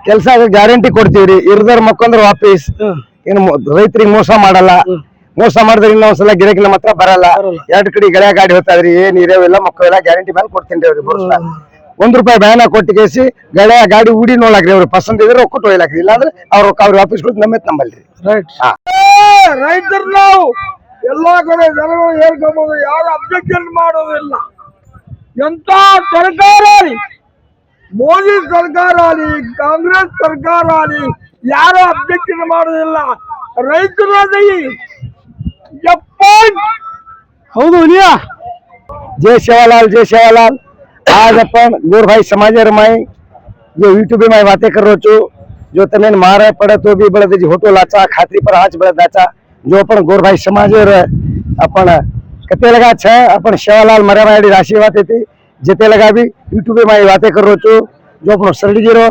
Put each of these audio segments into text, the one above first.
ಕೆಲಸ ಗ್ಯಾರಂಟಿ ಕೊಡ್ತೀವ್ರಿ, ಇರ್ದರ್ ಮಕ್ಕಂದ್ರ ವಾಪಸ್. ಏನು ರೈತರಿಗೆ ಮೋಸ ಮಾಡಲ್ಲ, ಮೋಸ ಮಾಡಿದ್ರೆ ಇನ್ನೊಂದ್ಸಲ ಗಿಡಕ್ಕೆ ನಮ್ಮ ಹತ್ರ ಬರಲ್ಲ. 2 ಕಡೆ ಗೆಳೆಯ ಗಾಡಿ ಹೋಗ್ತಾವ್ರಿ, ಏನ್ ಇರೇವೆಲ್ಲ ಮಕ್ಕಳೆಲ್ಲ ಗ್ಯಾರಂಟಿ ಮೇಲೆ ಕೊಡ್ತೀನಿ ಅವ್ರಿಗೆ. ₹1 ಬ್ಯಾನ ಕೊಟ್ಟು ಕೇಸಿ ಗೆಳೆಯ ಗಾಡಿ ಉಡಿ ನೋಡಾಕ್ರಿ, ಅವ್ರಿಗೆ ಪಸಂದ್ ಇದ್ರೆ ಒಕ್ಕಟ್ಟು ಒಯ್ಲಾಕ್ರಿ, ಇಲ್ಲಾಂದ್ರೆ ಅವ್ರ ವಾಪಸ್ ಕೊಟ್ಟು ನಮ್ಮಲ್ರಿ. ರೈತರು ನಾವು ಎಲ್ಲಾ ಕಡೆ ಜನಗಳು ಹೇಳ್ಕೊಬಹುದು, ಯಾರು ಅಬ್ಜೆಕ್ಷನ್ ಮಾಡೋದಿಲ್ಲ. ಎಂತ ಸರ್ಕಾರ ಆಗಲಿ, ಮೋದಿ ಸರ್ಕಾರ ಆಗಲಿ, ಕಾಂಗ್ರೆಸ್ ಸರ್ಕಾರ ಆಗಲಿ, ಯಾರು ಅಬ್ಜೆಕ್ಷನ್ ಮಾಡೋದಿಲ್ಲ. ರೈತರ हौदू लिया। जय सेवालाल, जय सेवालाल। आज अपन गोर भाई समाज रमाई जो यूट्यूब में बातें कर रो छो, जो तने मारे पड़े तो भी बड़े जी होटो लाचा, खातरी पर हाथ बड़े दाचा, जो अपन गोर भाई समाज अपन कते लगा छ अपन सेवालाल मरे मारी राशि बातें थी जते लगा भी यूट्यूब में बातें कर रो छो, जो अपन सरडी जीरो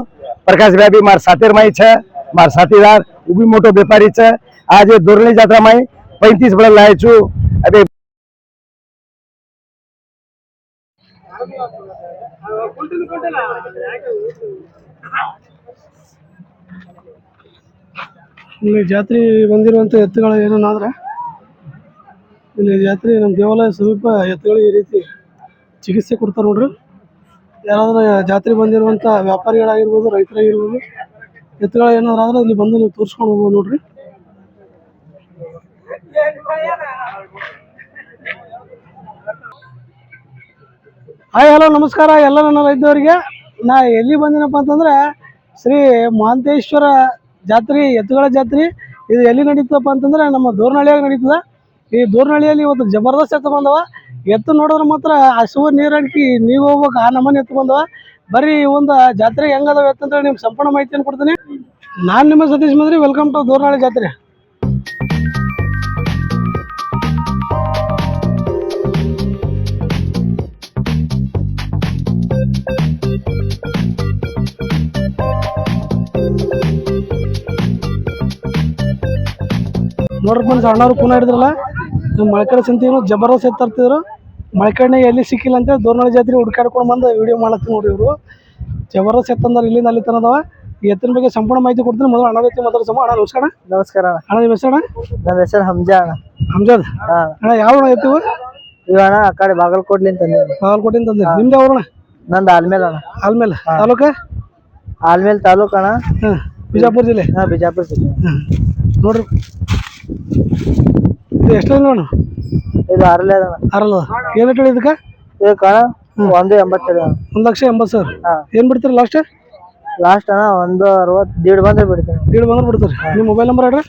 प्रकाश भाई भी मार साथीर माई छ, मार साथीदार वो भी मोटो व्यापारी छ। आज दोरली यात्रा माई 35 बड़ा लाए छू। अभी ಇಲ್ಲಿ ಜಾತ್ರೆ ಬಂದಿರುವಂತ ಎತ್ತುಗಳು ಏನಾದ್ರೆ ಇಲ್ಲಿ ಜಾತ್ರೆ ನಮ್ಮ ದೇವಾಲಯ ಸಮೀಪ ಎತ್ತುಗಳಿಗೆ ಈ ರೀತಿ ಚಿಕಿತ್ಸೆ ಕೊಡ್ತಾರೆ ನೋಡ್ರಿ. ಯಾರಾದ್ರೂ ಜಾತ್ರೆ ಬಂದಿರುವಂತ ವ್ಯಾಪಾರಿಗಳಾಗಿರ್ಬೋದು, ರೈತರಾಗಿರ್ಬೋದು, ಎತ್ತುಗಳು ಏನಾದ್ರು ಆದ್ರೆ ಇಲ್ಲಿ ಬಂದು ನೀವು ತೋರಿಸ್ಕೊಂಡು ಹೋಗ್ಬೋದು ನೋಡ್ರಿ. ಹಾಯ್ ಹಲೋ ನಮಸ್ಕಾರ ಎಲ್ಲ ನನ್ನ ರೈತರಿಗೆ. ನಾ ಎಲ್ಲಿ ಬಂದಿನಪ್ಪ ಅಂತಂದ್ರೆ ಶ್ರೀ ಮಹಾಂತೇಶ್ವರ ಜಾತ್ರೆ, ಎತ್ತುಗಳ ಜಾತ್ರೆ. ಇದು ಎಲ್ಲಿ ನಡೀತದಪ್ಪ ಅಂತಂದ್ರೆ ನಮ್ಮ ದೋರ್ನಹಳ್ಳಿಯಾಗ ನಡೀತದ. ಈ ದೋರ್ನಹಳ್ಳಿಯಲ್ಲಿ ಇವತ್ತು ಜಬರ್ದಸ್ತ್ ಎತ್ತು ಬಂದವ. ಎತ್ತು ನೋಡಿದ್ರೆ ಮಾತ್ರ ಹಸುವ ನೀರಡಿಕೆ ನೀವು ಹೋಗ್ಬೇಕು, ಆ ನಮ್ಮನೆ ಎತ್ತು ಬಂದವ. ಬರ್ರಿ ಈ ಒಂದು ಜಾತ್ರೆ ಹೆಂಗದವ ಎತ್ತು ಅಂತ ನಿಮ್ಗೆ ಸಂಪೂರ್ಣ ಮಾಹಿತಿಯನ್ನು ಕೊಡ್ತೀನಿ. ನಾನು ನಿಮ್ಮ ಸತೀಶ್ ಮಂದ್ರಿ, ವೆಲ್ಕಮ್ ಟು ದೋರ್ನಹಳ್ಳಿ ಜಾತ್ರೆ. ನೋಡ್ರಿ ಫ್ರೆಂಡ್ಸ್, ಅಣ್ಣವ್ರು ಪುನಃ ಹಿಡಿದ್ರಲ್ಲ, ನಮ್ಮ ಮಳೆಕಡೆ ಸಂತಿದ್ರು ಜಬರ್ದಸ್ತ್ ಎತ್ತು ತರ್ತಿದ್ರು. ಮಳೆಕಡೆನಾಗ ಎಲ್ಲಿ ಸಿಕ್ಕಿಲ್ಲ ಅಂತೇಳಿ ದೋರ್ನಹಳ್ಳಿ ಜಾತ್ರೆ ಹುಡ್ಕಾಡ್ಕೊಂಡು ಬಂದು ವಿಡಿಯೋ ಮಾಡತ್ತೀನಿ ನೋಡ್ರಿ. ಇವರು ಜಬರ್ದಸ್ತ್ ಎತ್ತಂದ್ರೆ ಇಲ್ಲಿಂದ ಅಲ್ಲಿ ತನದವ. ಈ ಎತ್ತಿನ ಬಗ್ಗೆ ಸಂಪೂರ್ಣ ಮಾಹಿತಿ ಕೊಡ್ತೀನಿ. ಮೊದಲು ಅಣ್ಣ ರೀತಿ ಮಾತಾಡ್ಸಮ್ಮ. ಅಣ್ಣ ನಮಸ್ಕಾರ. ನಮಸ್ಕಾರ ಅಣ್ಣ, ನಿಮ್ಮ ಹೆಸರು ಅಣ್ಣ? ನನ್ನ ಹೆಸರು ಹಂಜಾ ಅಣ್ಣ. ಹಂಜಾದ್ ಅಣ್ಣ, ಯಾವ ಅಣ್ಣ ಎತ್ತಿವು? ಇವಣ್ಣ ಆ ಕಡೆ ಬಾಗಲಕೋಟ್ಲಿಂದ ತಂದೆ. ಬಾಗಲಕೋಟೆಯಿಂದ ತಂದೆ. ನಿಮ್ದು ಯಾವ ಅಣ್ಣ? ನಂದು ಆಲ್ಮೇಲ್ ಅಣ್ಣ. ಆಲ್ಮೇಲ್ ತಾಲೂಕ? ಆಲ್ಮೇಲ್ ತಾಲೂಕು ಅಣ್ಣ. ಬಿಜಾಪುರ ಜಿಲ್ಲೆ. ಬಿಜಾಪುರ ಜಿಲ್ಲೆ. ನೋಡ್ರಿ ಇದು ಎಷ್ಟು ಅಣ್ಣ? ಇದು ಅರಲ್ಲ ಅರಲ್ಲ. ಏನು ರೇಟ್ ಹೇಳಿ ಇದಕ್ಕೆ? ಇದಕ್ಕೆ ಅಣ್ಣ 1.87. 1,80,000. ಏನು ಬಿಡ್ತೀರಿ ಲಾಸ್ಟ್? ಲಾಸ್ಟ್ ಅಣ್ಣ 1.60 ದೀಡ್ ಬಂದ್ರೆ ಬಿಡ್ತೀನಿ. ದೀಡ್ ಬಂದ್ರೆ ಬಿಡ್ತೀರಿ. ನಿಮ್ಮ ಮೊಬೈಲ್ ನಂಬರ್ ಹೇಳ್ರಿ.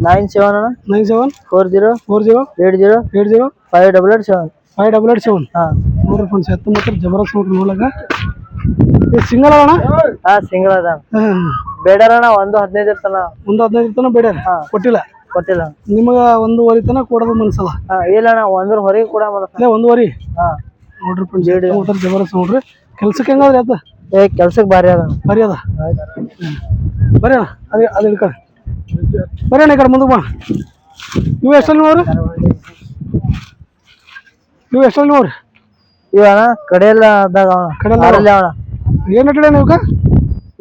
97 ಅಣ್ಣ. 97 40 40 80 80 5887. 5887. ನೋಡ್ರಿ ಫ್ರೆಂಡ್ಸ್, ಎತ್ತು ಮಾತ್ರ ಜಬರ್ದಸ್ತ್ ನೋಡ್ರಿ ನೋಡಾಗ. ಇದು ಸಿಂಗಲ್ ಅಣ್ಣ? ಸಿಂಗಲ್ ಅದ. ಬೇಡಾರ ಅಣ್ಣ 1.15 ಇರ್ತಾನ. 1.15 ಇರ್ತಾನ ಬೇಡ? ಕೊಟ್ಟಿಲ್ಲ? ಕೊಟ್ಟಿಲ್ಲ. ನಿಮಗ 1.5 ತನ ಕೊಡೋದು ಮನ್ಸಲ್ಲ? ಇಲ್ಲ ಅಣ್ಣ, 1 ಹೊರಗೆ ಕೂಡ 1.5. ನೋಡ್ರಿ ಫ್ರೆಂಡ್ಸ್, ಜಬರ್ದಸ್ತ್ ನೋಡ್ರಿ. ಕೆಲ್ಸಕ್ಕೆ ಹೆಂಗಾದ್ರಿ ಆತ? ಕೆಲ್ಸಕ್ಕೆ ಭಾರಿ ಅದ. ಭಾರಿ ಅದ. ಬರೀ ಅಣ್ಣ, ಅದು ಹಿಡ್ಕೊಳ್ಳಿ. ಬರೀ ಅಣ್ಣ ಈ ಕಡೆ ಮುಂದಕ್ಕೆ ಬಾ. ನೀವು ಎಷ್ಟಲ್ಲಿ ನೋಡ್ರಿ? ನೀವು ಎಷ್ಟಲ್ಲಿ ನೋಡ್ರಿ? ಇವ ಅಣ್ಣ ಕಡೆಯಲ್ಲ ಅಣ್ಣ. ಏನು ಇಟ್ಟಳೆ ನೀವು?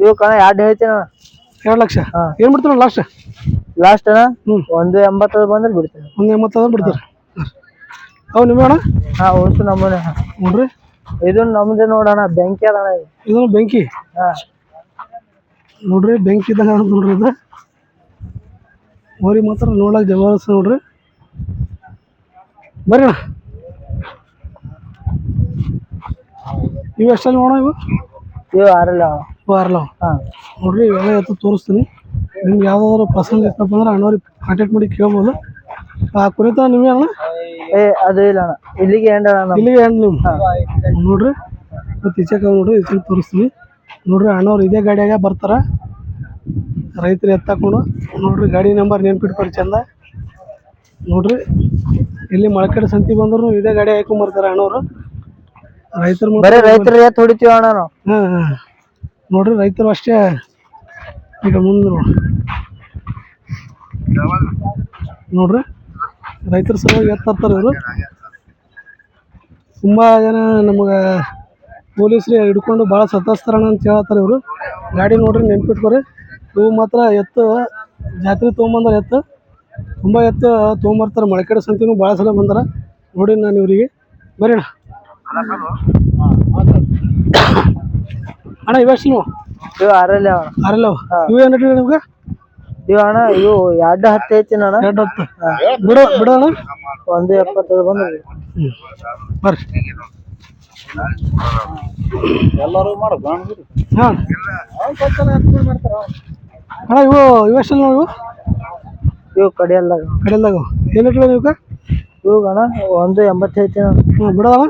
ಇವ್ ಕಣ 2 ಹೇಳ್ತೀನಿ ಅಣ್ಣ. 2 ಲಕ್ಷ. ಏನು ಬಿಡ್ತೀರ ಲಾಸ್ಟ್? ಲಾಸ್ಟ್ ಅಣ್ಣ 1.80 ಬಂದ್ರೆ ಬಿಡ್ತೀನಿ. 1.80 ಬಿಡ್ತಾರೆ. ಅವು ನಿಮ್ಗೆ ಅಣ್ಣ? ಉಳ್ಸು ನಮ್ಮನೆ ನೋಡ್ರಿ. ಇದು ನಮ್ದೇ ನೋಡೋಣ, ಬೆಂಕಿ ಅದ ಅಣ್ಣ. ಇದನ್ನು ಬೆಂಕಿ ನೋಡ್ರಿ, ಬೆಂಕಿ ಇದ್ದಂಗ ನೋಡ್ರಿ. ಇದು ಹೋರಿ ಮಾತ್ರ ನೋಡಕ್ ಜಬರ್ದಸ್ತ್ ನೋಡ್ರಿ. ಬರ್ರಿ ಅಣ್ಣ, ಇವು ಎಷ್ಟಲ್ಲಿ ನೋಡೋಣ? ಇವು ಆರಲ್ಲ. ನೋಡ್ರಿ, ಇವೆಲ್ಲ ಎತ್ತು ತೋರಿಸ್ತೀನಿ. ನಿಮ್ಗೆ ಯಾವ್ದಾದ್ರು ಪಸಂದ್ ಇತ್ತಪ್ಪ ಅಂದ್ರೆ ಅಣ್ಣವ್ರಿಗೆ ಕಾಂಟ್ಯಾಕ್ಟ್ ಮಾಡಿ ಕೇಳ್ಬೋದು. ಕುರಿತ ನಿಮ್ಗೆ ಅಣ್ಣ? ಅದು ಇಲ್ಲ ಅಣ್ಣ, ಇಲ್ಲಿಗೆ ಎಂಡ್ ಅಣ್ಣ. ಇಲ್ಲಿಗೆ ಎಂಡ್ ನೀವು ನೋಡ್ರಿ. ಮತ್ತು ಈಚೆಗೆ ನೋಡ್ರಿ, ಈಚೆಗೆ ತೋರಿಸ್ತೀನಿ ನೋಡ್ರಿ. ಅಣ್ಣವ್ರು ಇದೇ ಗಾಡಿಯಾಗ ಬರ್ತಾರ, ರೈತರು ಎತ್ತಾಕೊಂಡು. ನೋಡ್ರಿ, ಗಾಡಿ ನಂಬರ್ ನೆನ್ಪಿಟ್ಕೊಡಿ ಚಂದ ನೋಡ್ರಿ. ಇಲ್ಲಿ ಮಳಕಡೆ ಸಂತಿ ಬಂದ್ರು ಇದೇ ಗಾಡಿ ಹಾಕೊಂಡ್ಬರ್ತಾರೆ ಅಣ್ಣವ್ರು. ರೈತರು ಎತ್ತು ಹೊಡಿತೀವಿ ಅಣ್ಣ ನಾವು. ನೋಡ್ರಿ, ರೈತರು ಅಷ್ಟೇ. ಈಗ ಮುಂದೆ ನೋಡ್ರಿ, ರೈತರ ಸಲುವಾಗಿ ಎತ್ತು ತರ್ತಾರೆ ಇವರು. ತುಂಬ ಜನ ನಮಗೆ ಪೊಲೀಸ್ರಿ ಹಿಡ್ಕೊಂಡು ಭಾಳ ಸತಾಯಿಸ್ತಾರಣ ಅಂತ ಹೇಳತ್ತಾರ ಇವರು. ಗಾಡಿ ನೋಡ್ರಿ ನೆನ್ಪಿಟ್ಕೊರಿ. ಇವು ಮಾತ್ರ ಎತ್ತು ಜಾತ್ರೆ ತೊಗೊಂಬಂದಾರ. ಎತ್ತು ತುಂಬ ಎತ್ತು ತೊಗೊಂಬರ್ತಾರೆ. ಮಳಕಡೆ ಸಂತಿನೂ ಭಾಳ ಸಲ ಬಂದಾರ. ನೋಡಿ ನಾನು ಇವರಿಗೆ ಬರೀ ಅಣ್ಣ ಇವೆಷ್ಟು ನೀವು ಇವು ಆರಲ್ಲ ಅರಲ್ಲ ಇವು ಏನು ರೇಟ್ ನಿಮ್ಗೆ? ಇವು ಅಣ್ಣ ಇವು 2.10 ಐತಿನ ಅಣ್ಣ. 2.10 ಬಿಡೋ ಅಣ್ಣ. 1.75 ಬಂದ್ರಿ. ಬರ್ರಿ ಎಲ್ಲರೂ ಹಾಂ ಅಣ್ಣ ಇವೆಷ್ಟು ನಾವು ಇವು ಕಡೆಯಲ್ದಾಗ ಏನು ರೇಟ್ ನೀವು? ಇವು ಅಣ್ಣ 1.80 ಐತಿನ. ಹ್ಞೂ ಬಿಡೋಣ.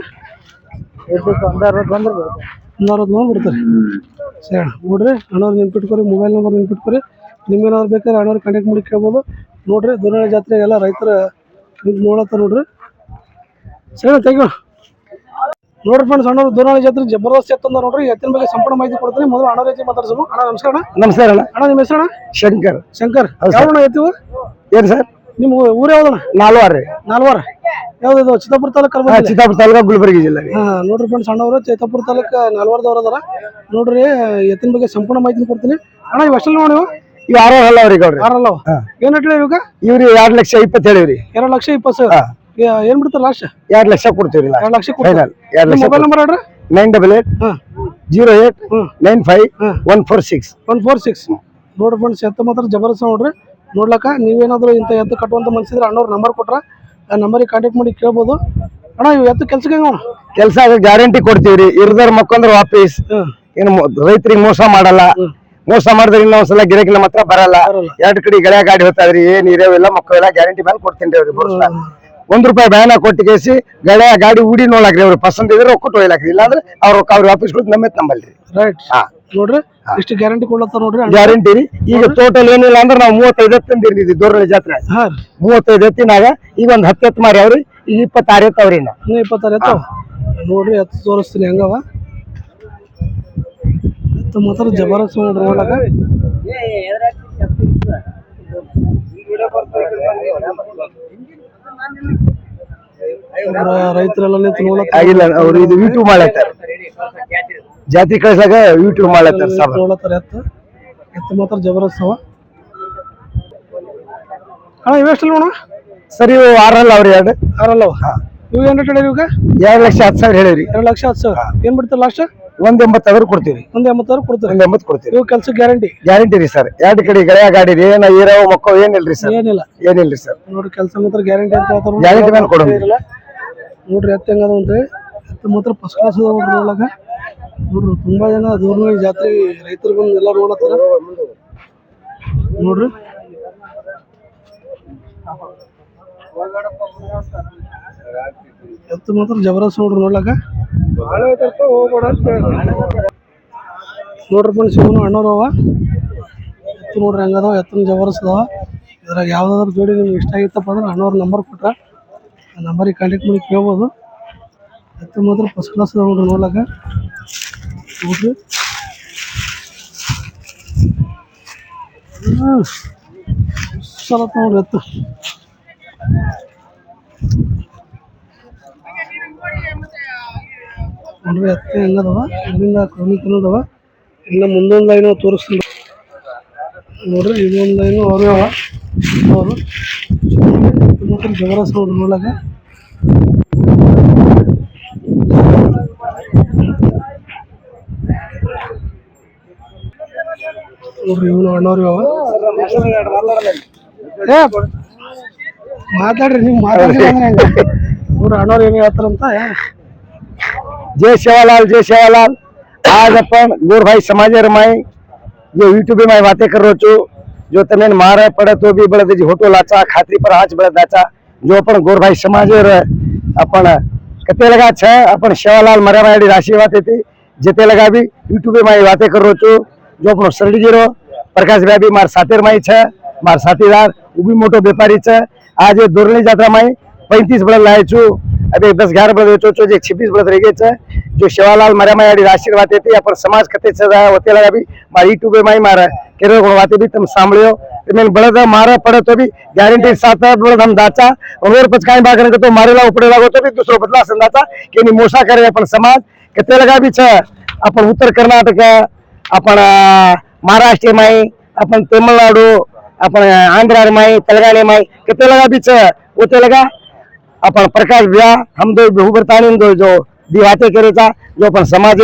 ಇದಕ್ಕೆ 1.60 ಬಂದ್ರೆ ಬರುತ್ತೆ. 160 ಬಿಡ್ತಾರೆ. ಸರಿ ಅಣ್ಣ ನೋಡ್ರಿ. ಅಣ್ಣವ್ರು ನೆನ್ಪಿಟ್ಕೊರಿ. Mobile number ನೆನ್ಪಿಟ್ಕೊರಿ. ನಿಮ್ಗೇನಾದ್ರು ಬೇಕಾದ್ರೆ ಅಣ್ಣವ್ರಿಗೆ ಕಾಂಟ್ಯಾಕ್ಟ್ ಮಾಡಿ ಕೇಳ್ಬೋದು. ನೋಡ್ರಿ ದೂರವಾಣಿ ಜಾತ್ರೆಗೆಲ್ಲ ರೈತರ ನಿಂತು ನೋಡತ್ತ ನೋಡ್ರಿ. ಸರಿ ಥ್ಯಾಂಕ್ ಯು. ನೋಡ್ರಿ ಫ್ರೆಂಡ್ಸ್, ಅಣ್ಣವ್ರು ದೂರವಾಣಿ ಜಾತ್ರೆ ಜಬರ್ದಸ್ತ್ ಎತ್ತಂದ ನೋಡ್ರಿ. ಎತ್ತಿನ ಬಗ್ಗೆ ಸಂಪೂರ್ಣ ಮಾಹಿತಿ ಕೊಡ್ತೀನಿ. ಮೊದಲು ಅಣ್ಣ ರೀತಿ ಮಾತಾಡ್ಸೋಣ. ಅಣ್ಣ ನಮಸ್ಕಾರ. ನಮಸ್ಕಾರ ಅಣ್ಣ. ಅಣ್ಣ ನಿಮ್ಮ ಹೆಸರು? ಶಂಕರ್. ಯಾವಣ್ಣ ಎತ್ತಿವು? ಏನ್ ಸರ್? ನಿಮ್ಮ ಊರು ಯಾವ್ದಣ್ಣ? ನಾಲ್ವಾರ ಯಾವ್ದು? ಚಿತ್ತಾಪುರ ತಾಲೂಕು ಚಿತ್ತಾಪುರ ತಾಲೂಕು ಗುಲ್ಬರ್ಗಿ ಜಿಲ್ಲೆ. ನೋಡ್ರಿ ಫ್ರೆಂಡ್ಸ್, ಅಣ್ಣವರು ಚಿತ್ತಾಪುರ ತಾಲೂಕು ನಾಲ್ವಾರದವ್ರು ಅದಾರ. ನೋಡ್ರಿ ಎತ್ತಿನ ಬಗ್ಗೆ ಸಂಪೂರ್ಣ ಮಾಹಿತಿ ಕೊಡ್ತೀನಿ. ಅಣ್ಣ ಇವು ಅಷ್ಟಲ್ಲಿ ನೋಡಿ ಇವ್ 6 ಅಲ್ಲ ಅವ್ರಿಗೆ ಅವ್ರಿ. ಆರಲ್ಲವ ಏನ್ ರೇಟ್ ಇವಾಗ? ಇವ್ರಿ 2,20,000 ಹೇಳಿವ್ರಿ. 2,20,000 ಏನ್ ಬಿಡ್ತಾರ ಲಾಸ್ಟ್? 2 ಲಕ್ಷ ಕೊಡ್ತೀವ್ರಿ. 2 lakh final 2 lakh. Mobile number ಹೇಳ್ರಿ. 9880895146. ನೋಡ್ರಿ ಫ್ರೆಂಡ್ಸ್, ಎತ್ತು ಮಾತ್ರ ಜಬರ್ದಸ್ತ್ ನೋಡ್ರಿ. ನೋಡ್ಲಕ್ಕ ನೀವೇನಾದ್ರು ಇಂಥ ಎತ್ತು ಕಟ್ಟುವಂತ ಮನ್ಸಿದ್ರೆ ಅಣ್ಣವ್ರ ನಂಬರ್ ಕೊಟ್ರ ಆ ನಂಬರಿಗೆ ಕಾಂಟ್ಯಾಕ್ಟ್ ಮಾಡಿ ಕೇಳ್ಬೋದು. ಅಣ್ಣ ಇವು ಎತ್ತು ಕೆಲ್ಸಕ್ಕೆ ಕೆಲಸ ಗ್ಯಾರಂಟಿ ಕೊಡ್ತೀವ್ರಿ. ಇರ್ದವ್ರ ಮಕ್ಕಂದ್ರ ವಾಪಸ್ ಏನು ರೈತರಿಗೆ ಮೋಸ ಮಾಡಲ್ಲ. ಮೋಸ ಮಾಡಿದ್ರೆ ಇನ್ನೊಂದ್ಸಲ ಗಿರಾಕಿ ನಮ್ಮ ಹತ್ರ ಬರಲ್ಲ. 2 ಕಡೆ ಗೆಳೆಯ ಗಾಡಿ ಹೋಗ್ತಾವ್ರಿ. ಏನ್ ಇರೇವಿಲ್ಲ ಮಕ್ಕಳೆಲ್ಲ ಗ್ಯಾರಂಟಿ ಮೇಲೆ ಕೊಡ್ತೀನಿ ಅವ್ರಿಗೆ. ₹1 ಬ್ಯಾನ ಕೊಟ್ಟು ಕೇಸಿ ಗೆಳೆಯ ಗಾಡಿ ಉಡಿ ನೋಡಾಕ್ರಿ. ಅವ್ರು ಪಸಂದ್ ಇದ್ರೆ ಒಕ್ಕಟ್ಟು ಒಯ್ಲಾಕ್ರಿ. ಇಲ್ಲಾಂದ್ರೆ ಅವ್ರ ವಾಪಸ್ ಕೊಟ್ಟು ನಮ್ಮಲ್ರಿ. ರೈಟ್ ನೋಡ್ರಿ ಇಷ್ಟು ಗ್ಯಾರಂಟಿ ಕೊಡ್ಲತ್ತ ನೋಡ್ರಿ. ಗ್ಯಾರಂಟಿ ರೀ. ಈಗ ಟೋಟಲ್ ಏನಿಲ್ಲ ಅಂದ್ರೆ ನಾವು 35 ಎತ್ತು ತಂದಿರ್ತೀವಿ ದೂರವಾಣಿ ಜಾತ್ರೆ. 35 ಎತ್ತಿನಾಗ ಈಗ ಒಂದ್ 10 ಎತ್ತು ಮಾರಿ ಅವ್ರಿ. ಈಗ 26 ಎತ್ತು ಅವ್ರಿ. 26 ಎತ್ತು ನೋಡ್ರಿ. ಎತ್ತು ತೋರಿಸ್ತೀನಿ ಹೆಂಗವ. ಎತ್ತು ಮಾತ್ರ ಜಬರ್ದಸ್ತ್ ನೋಡ್ರಿ. ನೋಡಕ ರೈತರೆಲ್ಲ ನಿಂತು ನೋಡಕ್ ಆಗಿಲ್ಲ. ಅವ್ರು ಇದು ಯೂಟ್ಯೂಬ್ ಮಾಡತ್ತಾರ. ಜಾತಿ ಕಳ್ಸಾಗ ಯೂಟ್ಯೂಬ್ ಮಾಡತ್ತಾರ. ನೋಡತ್ತಾರ. ಎತ್ತು ಮಾತ್ರ ಜಬರ್ದಸ್ತ್ ಅವ. ಅಣ್ಣ ಇವೆಷ್ಟು ನೋಡ ಸರಿ? ಇವು 6 ಅಲ್ಲ ಅವ್ರಿ. 2 ಆರಲ್ಲವ ಇವು ಏನ್ ರೇಟ್ ಹೇಳಿ? ಇವಾಗ 2,10,000 ಹೇಳಿವ್ರಿ. 2,10,000 ಏನ್ ಬಿಡ್ತಾರ ಲಾಸ್ಟ್? 1,80,000 ಕೊಡ್ತೀವಿ. 1,80,000 ಕೊಡ್ತೀರಿ. 1,80 ಕೊಡ್ತೀವಿ. ಇವು ಕೆಲ್ಸಕ್ಕೆ ಗ್ಯಾರಂಟಿ ರೀ ಸರ್. 2 ಕಡೆ ಗೆಳೆಯ ಗಾಡಿ ರೀ. ಏನ ಇರೋ ಮಕ್ಕಳು ಏನಿಲ್ರಿ ಸರ್. ಏನಿಲ್ರಿ ಸರ್. ನೋಡ್ರಿ ಕೆಲಸ ಮಾತ್ರ ಗ್ಯಾರಂಟಿ ಅಂತ ಹೇಳ್ತಾರ. ಗ್ಯಾರಂಟಿ ಮೇಲೆ ಕೊಡೋದು. ನೋಡ್ರಿ ಎತ್ತು ಹೆಂಗದ ಅಂತ. ಎತ್ತು ಮಾತ್ರ ಫಸ್ಟ್ ಕ್ಲಾಸ್ ಅದ ನೋಡ್ರಿ. ಒಳಗ ನೋಡ್ರಿ ತುಂಬಾ ಜನ ದೂರವಾಣಿ ಜಾತ್ರೆ ರೈತರು ಬಂದು ಎಲ್ಲ ನೋಡತ್ತಾರ ನೋಡ್ರಿ. ಎತ್ತು ಮಾತ್ರ ಜಬರ್ದಸ್ತ್ ನೋಡ್ರಿ. ನೋಡ್ಲಕ್ಕ ನೋಡ್ರಿ ಫ್ರೆಂಡ್ಸ್, ಇವನು ಅಣ್ಣವ್ರು ಅವ. ಎತ್ತು ನೋಡ್ರಿ ಹೆಂಗದಾವ. ಎತ್ತನ ಜಬರ್ದಸ್ತ್ ಅದಾವ. ಇದ್ರಾಗ ಯಾವ್ದಾದ್ರು ಜೋಡಿ ನಿಮ್ಗೆ ಇಷ್ಟ ಆಗಿತ್ತಪ್ಪ ಅಂದ್ರೆ ಅಣ್ಣವ್ರ ನಂಬರ್ ಕೊಟ್ರ ಆ ನಂಬರಿಗೆ ಕಾಂಟ್ಯಾಕ್ಟ್ ಮಾಡಿ ಕೇಳ್ಬೋದು. ಎತ್ತು ಮಾತ್ರ ಫಸ್ಟ್ ಕ್ಲಾಸ್ ಅದಾವ ನೋಡ್ರಿ. ನೋಡ್ಲಕ್ಕ ನೋಡ್ರಿ. ನೋಡ್ರಿ ಎತ್ತು ನೋಡ್ರಿ. ಎತ್ತು ಹೆಂಗದವ. ಇಲ್ಲಿಂದ ಕಮ್ಮಿ ಇನ್ನು ಮುಂದೊಂದು ಲೈನು ತೋರಿಸ್ತೀನಿ ನೋಡ್ರಿ. ಇದೊಂದು ಲೈನು ಅವರೇ ಅವ. ಅವರು ಮಾತ್ರ ಜಬರ್ದಸ್ತ್ ನೋಡ್ರಿ. ನೋಡಕ ನೋಡ್ರಿ. ಇವನು ಅಣ್ಣವ್ರಿ ಅವ. ಮಾತಾಡ್ರಿ ನೀವು ಮಾತಾಡ್ರಿ ನೋಡ್ರಿ. ಅಣ್ಣವ್ರು ಏನು ಹೇಳ್ತಾರಂತ. जय सेवालाल. आज अपन गोर भाई समाज रमाई जो यूट्यूब में बातें कर रो छो. जो तमें मारे पड़े तो भी बड़े जी होटो लाचा खातरी पर हाथ बड़े दाचा. जो अपन गोर भाई समाज अपन कते लगा छे अपन सेवालाल मरे मारी राशि बात थी जते लगा भी यूट्यूब में बातें कर रो छो. जो अपन सरडी जीरो प्रकाश भाई भी मार साथीर माई छे. मार साथीदार वो भी मोटो व्यापारी छे. आज दोरली यात्रा माई 35 बड़े लाए छू. अभी 10-11 बड़े वेचो छो. 26 बड़े रह गए छे. जो सेवालाल मरे मारी आशीर्वाद थी अपन समाज कते होते लगा भी मार यूट्यूब में मारे केरो बातें भी तुम सांभळ्यो. मैं बड़द मारे पड़े तो भी ग्यारंटी साथ बड़द हम दाचा और पचकाई बाग तो मारेला उपड़े लागो तो भी दूसरो बदला संदाचा कि मोसा करे अपन समाज किती बी छ आपण उत्तर कर्नाटक आपण महाराष्ट्र माई आपण तमिळनाडू आपण आंध्र माई तेलंगाना माई किती बी छ होते लगा अपन प्रकाश भैया हम दो बहुबरतानी दो जो दी बातें करेचा जो अपन समाज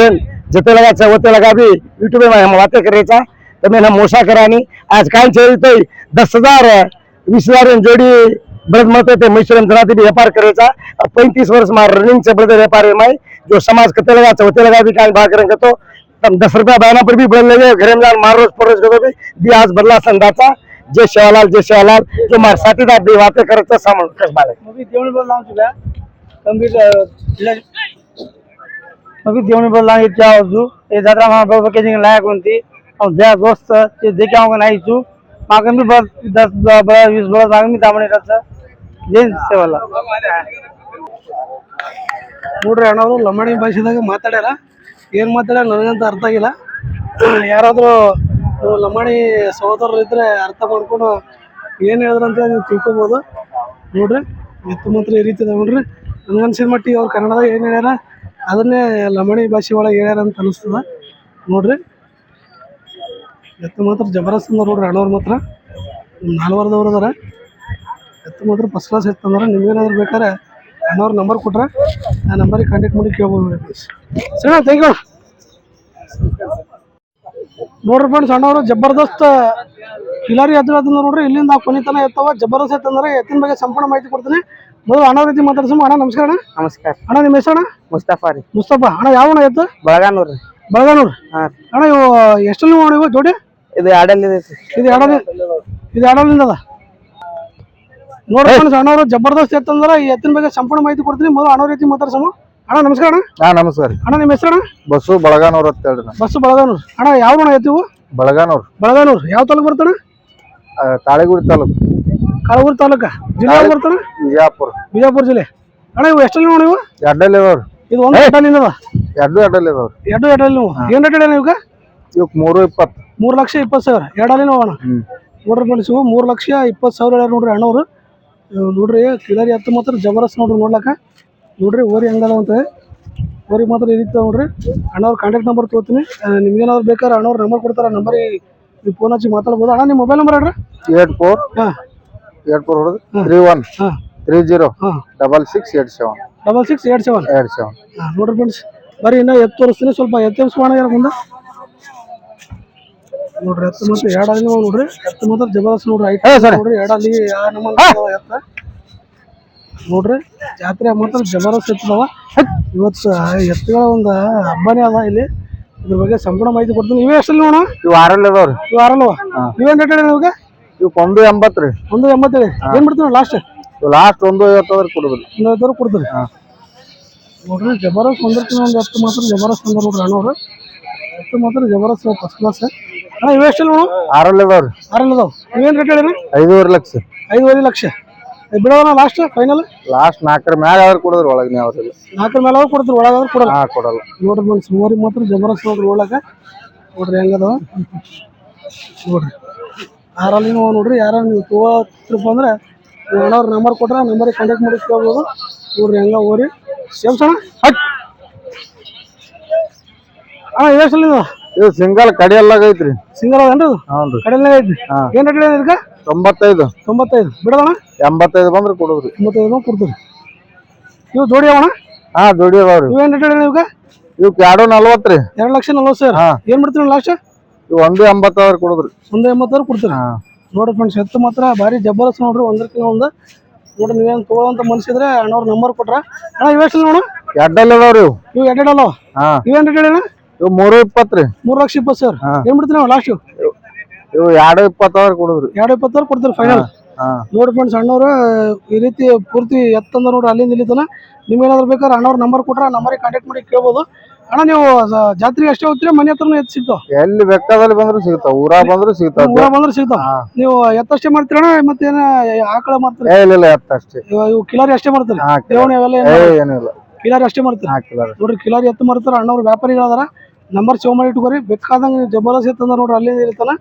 जते लगा होते लगा भी यूट्यूब में हम बातें करेचा तो मैंने मोसा करानी आज काय तो 10,000 20,000 जोड़ी बड़द मत ते मैसूर जनाते भी व्यापार करेचा 35 वर्ष मार रनिंग से बड़े व्यापार है माई जो समाज कते लगा होते लगा भी काय भाग करेंगे तो तम 10 रुपया बहना पर भी बदल लगे घर में जान मार रोज परोज करो भी दी आज बदला संदाचा जय शिवालाल जो मार साथीदार दी बातें करता सामान कस बाले अभी देवणी बोल रहा हूँ तुझे कंप्लीट अभी देवणी बोल रहा हूँ क्या हो ये जरा वहाँ पर वैकेशन लायक होती और दे दोस्त ये देखे आऊँगा नहीं चू मागं भी बस 10-20 बरस मागं भी दामणे रहता जैन सेवाला ನೋಡ್ರಿ ಅಣ್ಣವರು ಲಂಬಾಣಿ ಭಾಷೆದಾಗ ಮಾತಾಡ್ಯಾರ ಏನು ಮಾತಾಡ್ಯಾರ ನನಗಂತ ಅರ್ಥ ಆಗಿಲ್ಲ ಯಾರಾದರೂ ಲಂಬಾಣಿ ಸಹೋದರರು ಇದ್ರೆ ಅರ್ಥ ಮಾಡ್ಕೊಂಡು ಏನು ಹೇಳಿದ್ರಂತ ನೀವು ತಿಳ್ಕೊಬೋದು ನೋಡ್ರಿ ಎತ್ತು ಮಾತ್ರ ಈ ರೀತಿ ಇದೆ ನೋಡ್ರಿ ನನಗನ್ಸಿದ ಮಟ್ಟಿಗೆ ಅವ್ರು ಕನ್ನಡದಾಗ ಏನು ಹೇಳ್ಯಾರ ಅದನ್ನೇ ಲಂಬಾಣಿ ಭಾಷೆ ಒಳಗೆ ಹೇಳ್ಯಾರ ಅಂತ ಅನಿಸ್ತದ ನೋಡ್ರಿ ಎತ್ತು ಮಾತ್ರ ಜಬರದಸ್ತ್ ಅಂದ ನೋಡ್ರಿ ಅಣ್ಣವ್ರು ಮಾತ್ರ ನಾಲ್ವರದವ್ರು ಅದಾರ ಎತ್ತು ಮಾತ್ರ ಫಸ್ಟ್ ಕ್ಲಾಸ್ ಎತ್ತು ಅಂದ್ರೆ ನಿಮ್ಗೇನಾದ್ರು ಬೇಕಾದ್ರೆ ಅಣ್ಣವ್ರ ನಂಬರ್ ಕೊಟ್ರೆ ಆ ನಂಬರಿಗೆ ಕಾಂಟ್ಯಾಕ್ಟ್ ಮಾಡಿ ಕೇಳ್ಬೋದು ಪ್ಲೀಸ್ ಸರಿ ಥ್ಯಾಂಕ್ ಯು ನೋಡ್ರಿ ಫ್ರೆಂಡ್ಸ್ ಅಣ್ಣವರು ಜಬರ್ದಸ್ತ್ ಕಿಲಾರಿ ಎತ್ತು ನೋಡ್ರಿ ಇಲ್ಲಿಂದ ಆ ಕೊನಿತನ ಎತ್ತವ ಜಬರ್ದಸ್ತ್ ಎತ್ತಂದ್ರೆ ಎತ್ತಿನ ಬಗ್ಗೆ ಸಂಪೂರ್ಣ ಮಾಹಿತಿ ಕೊಡ್ತೀನಿ ಮೊದಲು ಅಣ್ಣ ರೀತಿ ಮಾತಾಡ್ಸಮ್ಮ ಅಣ್ಣ ನಮಸ್ಕಾರ ಅಣ್ಣ ನಮಸ್ಕಾರ ಅಣ್ಣ ನಿಮ್ಮ ಹೆಸರು ಅಣ್ಣ ಮುಸ್ತಫಾ ರೀ ಮುಸ್ತಫಾ ಅಣ್ಣ ಯಾವ ಅಣ್ಣ ಎತ್ತು ಬಳಗಾನೂರ್ ರೀ ಬೆಳಗಾನೂರು ಅಣ್ಣ ಇವು ಎಷ್ಟಲ್ಲಿ ಇವು ಜೋಡಿ ಇದು ಎರಡಲ್ಲಿ ಇದು ಎರಡಲ್ಲಿಂದ ಅದ ನೋಡ್ರಿ ಫ್ರೆಂಡ್ಸ್ ಅಣ್ಣವರು ಜಬರ್ದಸ್ತ್ ಎತ್ತಂದ್ರೆ ಈ ಎತ್ತಿನ ಬಗ್ಗೆ ಸಂಪೂರ್ಣ ಮಾಹಿತಿ ಕೊಡ್ತೀನಿ ಮೊದಲು ಅಣ್ಣ ರೀತಿ ಮಾತಾಡ್ಸಮ್ಮ ಅಣ್ಣ ನಮಸ್ಕಾರ ಅಣ್ಣ ನಮಸ್ಕಾರ ಅಣ್ಣ ನಿಮ್ಮ ಹೆಸರು ಅಣ್ಣ ಬಸ್ಸು ಬಳಗಾನೂರ್ ಅಂತ ಹೇಳ್ರಿ ಬಸ್ಸು ಬೆಳಗಾನೂರು ಅಣ್ಣ ಯಾವ ಅಣ್ಣ ಎತ್ತಿವು ಬಳಗಾನೂರ್ ಯಾವ ತಾಲೂಕು ಬರ್ತಾನ ತಾಳಿಗುಡಿ ತಾಲೂಕು ಕಾಳಗೂರು ತಾಲೂಕ ಜಿಲ್ಲೆ ಯಾವ್ದು ಬರ್ತಾನ ಬಿಜಾಪುರ ಜಿಲ್ಲೆ ಅಣ್ಣ ಇವು ಎಷ್ಟಲ್ಲಿ ನೋಡಿ ಇವು ಎಡ್ಡಲ್ಲಿ ಇದಾವ್ರಿ ಇದು ಒಂದು ಎಡ್ಡಲ್ಲಿಂದ ಅದ ಎಡ್ಡಲ್ಲಿ ಇದಾವ್ರಿ ಎಡ್ಡಲ್ಲಿ ನೀವು ಏನು ರೇಟ್ ಹೇಳಿ ಇವಾಗ ಇವಕ್ 320 3,20,000 ಎರಡಲ್ಲಿ ಅಣ್ಣ ನೋಡ್ರಿ ಫ್ರೆಂಡ್ಸ್ ಇವು 3,20,000 ನೋಡ್ರಿ ಅಣ್ಣವ್ರು ನೋಡ್ರಿ ಕಿಲಾರಿ ಎತ್ತು ಮಾತ್ರ ಜಬರದಸ್ತ್ ನೋಡ್ರಿ ನೋಡ್ಲಕ್ಕ ನೋಡ್ರಿ ಓರಿ ಹಂಗದ ಓರಿ ಮಾತ್ರ ಈ ರೀತಿ ನೋಡ್ರಿ ಅಣ್ಣವ್ರ ಕಾಂಟ್ಯಾಕ್ಟ್ ನಂಬರ್ ತೊಗೋತೀನಿ ನಿಮ್ಗೇನಾದ್ರು ಬೇಕಾದ್ರೆ ಅಣ್ಣವ್ರ ನಂಬರ್ ಕೊಡ್ತಾರೆ ನಂಬರ್ ನೀವು ಫೋನ್ ಹಚ್ಚಿ ಮಾತಾಡ್ಬೋದು ಅಣ್ಣ ನಿಮ್ಮ ಮೊಬೈಲ್ ನಂಬರ್ ಹೇಳ್ರಿ 84 ಹೊಡೆದು 31 30 6687 ನೋಡ್ರಿ ಫ್ರೆಂಡ್ಸ್ ಬರೀ ಇನ್ನೂ ಎತ್ತು ತೋರಿಸ್ತೀನಿ ಸ್ವಲ್ಪ ಎತ್ತಿಸ್ಕೋಣ ಮುಂದೆ ನೋಡ್ರಿ ಎತ್ತು ಮಾತ್ರ ಎರಡಲ್ಲಿ ನೋಡ್ರಿ ಎತ್ತು ಮಾತ್ರ ಜಬರ್ದಸ್ತ್ ನೋಡ್ರಿ ನೋಡ್ರಿ ಎರಡಲ್ಲಿ ಎತ್ತ ನೋಡ್ರಿ ಜಾತ್ರೆ ಮಾತ್ರ ಜಬರ್ದಸ್ತ್ ಎತ್ತದವ ಇವತ್ತು ಎತ್ತುಗಳ ಒಂದು ಹಬ್ಬನೇ ಅದ ಇಲ್ಲಿ ಇದ್ರ ಬಗ್ಗೆ ಸಂಪೂರ್ಣ ಮಾಹಿತಿ ಕೊಡ್ತೀನಿ ನೀವೇ ಎಷ್ಟಲ್ಲಿ ನೋಡೋಣ ಇವು 6 ಇದಾವ್ರಿ ಇವು ಆರಲ್ವ ನೀವೇನು ರೇಟ್ ಹೇಳಿ ನಿಮಗೆ ಇವಕ್ 180 ರೀ 180 ಹೇಳಿ ಏನು ಬಿಡ್ತೀವಿ ಲಾಸ್ಟ್ 150 ಕೊಡುದ್ರಿ 150 ಕೊಡ್ತೀರಿ ನೋಡ್ರಿ ಜಬರ್ದಸ್ತ್ ಒಂದಕ್ಕಿಂತ ಒಂದು ಎತ್ತು ಮಾತ್ರ ಜಬರ್ದಸ್ತ್ ಅಂದ ನೋಡ್ರಿ ಅಣ್ಣವ್ರು ಎತ್ತು ಮಾತ್ರ ಜಬರ್ದಸ್ತ್ ಫಸ್ಟ್ ಕ್ಲಾಸ್ ಅಣ್ಣ ಇವು ಎಷ್ಟಲ್ಲಿ ನೋಡು 6 ಇದಾವ್ರಿ ಇದಾವೆ ನೀವೇನು ರೇಟ್ ಹೇಳಿರಿ 5.5 ಲಕ್ಷ 5.5 ಲಕ್ಷ ಬಿಡೋಣ ಲಾಸ್ಟ್ ಫೈನಲ್ ಲಾಸ್ಟ್ 4 ಮ್ಯಾಗ ಆದ್ರೆ ಕೊಡುದ್ರಿ ಒಳಗೆ ನೀವು ಅವ್ರಿಲ್ಲ 4 ಮೇಲೆ ಕೊಡ್ತೀರಿ ಒಳಗಾದ್ರೆ ಕೊಡಲ್ಲ ಕೊಡಲ್ಲ ನೋಡ್ರಿ ಬಂದು ಸುಮಾರಿಗೆ ಮಾತ್ರ ಜಬರ್ದಸ್ತ್ ನೋಡ್ರಿ ಒಳಗೆ ನೋಡ್ರಿ ಹೆಂಗದ ನೋಡ್ರಿ ಆರಲ್ಲಿ ನೋಡ್ರಿ ಯಾರು ನೀವು ತಗೋತ್ರಪ್ಪ ಅಂದ್ರೆ ನೀವು ಅಣ್ಣವ್ರ ನಂಬರ್ ಕೊಟ್ರೆ ನಂಬರಿಗೆ ಕಾಂಟ್ಯಾಕ್ಟ್ ಮಾಡಿ ಕೇಳ್ಬೋದು ನೋಡ್ರಿ ಹೆಂಗ ಓರಿ ಸೇಮ್ಸಣ ಅಣ್ಣ ಎಷ್ಟು ಇದು ಸಿಂಗಲ್ ಕಡಿಯಲ್ಲಾಗ ಐತ್ರಿ ಸಿಂಗಲ್ ಅದೇನ್ರಿ ಹೌದು ಕಡೆಯಲ್ಲಾಗ ಐತಿ ಏನು ರೇಟ್ ಇದಕ್ಕೆ 95 ಬಿಡೋಣ 85 ಬಂದ್ರೆ ಕೊಡುದ್ರಿ 85 ಕೊಡ್ತೀರಿ ಇವು ಜೋಡಿ ಅವಣ ಜೋಡಿ ಅದಾವ್ರಿ ಇವೇನು ರೇಟ್ ಹೇಳಿ ಇವಾಗ ಇವಕ್ 2.40 ರೀ 2,40,000 ಏನು ಬಿಡ್ತೀರಿ ಲಾಸ್ಟ್ ಇವು 1.80 ಕೊಡುದ್ರಿ 1.80 ಕೊಡ್ತೀರಿ ನೋಡ್ರಿ ಫ್ರೆಂಡ್ಸ್ ಎತ್ತು ಮಾತ್ರ ಭಾರಿ ಜಬರ್ದಸ್ತ್ ನೋಡ್ರಿ ಒಂದಕ್ಕಿಂತ ಒಂದು ನೋಡ್ರಿ ನೀವೇನು ತೊಗೊಳ್ಳೋಂಥ ಮನ್ಸಿದ್ರೆ ಅಣ್ಣವ್ರ ನಂಬರ್ ಕೊಟ್ರ ಅಣ್ಣ ಇವೆಷ್ಟು ನೋಡು ಎಡ್ಡಲ್ಲಿ ಅದಾವ್ರಿ ಇವು ಎರಡಲ್ಲ ಇವೇನು ರೇಟ್ ಹೇಳಿ ಇವು 3.20 ರೀ 3,20,000 ಏನು ಬಿಡ್ತೀರಿ ನಾವು ಲಾಸ್ಟ್ ಇವು 2.20 ಕೊಡುದ್ರಿ 2.20 ಕೊಡ್ತೀರಿ ಫೈನಲ್ ನೋಡಿ ಫ್ರೆಂಡ್ಸ್ ಅಣ್ಣವ್ರು ಈ ರೀತಿ ಪೂರ್ತಿ ಎತ್ತಂದ ನೋಡ್ರಿ ಅಲ್ಲಿಂದ ಇಲ್ಲಿ ತನ ನಿಮ್ಗೇನಾದ್ರು ಬೇಕಾದ್ರೆ ಅಣ್ಣವ್ರ ನಂಬರ್ ಕೊಟ್ರೆ ನಂಬರಿಗೆ ಕಾಂಟ್ಯಾಕ್ಟ್ ಮಾಡಿ ಕೇಳ್ಬೋದು ಅಣ್ಣ ನೀವು ಜಾತ್ರೆಗೆ ಅಷ್ಟೇ ಹೋಗ್ತೀರಿ ಮನೆ ಹತ್ರನೂ ಎತ್ತು ಸಿಗ್ತಾವ ಎಲ್ಲಿ ಬೇಕಾದಲ್ಲಿ ಬಂದ್ರು ಸಿಗ್ತಾವ ಊರಾಗ ಬಂದ್ರು ಸಿಗ್ತಾವ ಊರಾಗ ಬಂದ್ರೆ ಸಿಗ್ತಾವ ನೀವು ಎತ್ತಷ್ಟೇ ಮಾಡ್ತೀರಣ್ಣ ಮತ್ತೇನ ಆಕಳ ಮಾಡ್ತೀರಿ ಇಲ್ಲ ಎತ್ತ ಅಷ್ಟೇ ಇವು ಕಿಲಾರಿ ಅಷ್ಟೇ ಮಾಡ್ತೀರಿ ದೇವಣಿ ಅವೆಲ್ಲ ಏನಿಲ್ಲ ಕಿಲಾರಿ ಅಷ್ಟೇ ಮಾಡ್ತೀರಿ ನೋಡ್ರಿ ಕಿಲಾರಿ ಎತ್ತು ಮಾಡ್ತಾರ ಅಣ್ಣವ್ರು ವ್ಯಾಪಾರಿಗಳದಾರ ನಂಬರ್ ಸೇವ್ ಮಾಡಿ ಇಟ್ಕೋರಿ ಬೇಕಾದಂಗೆ ಜಬರ್ದಸ್ತ್ ಎತ್ತಂದ ನೋಡ್ರಿ ಅಲ್ಲಿಂದ ಇರ್ತಾನ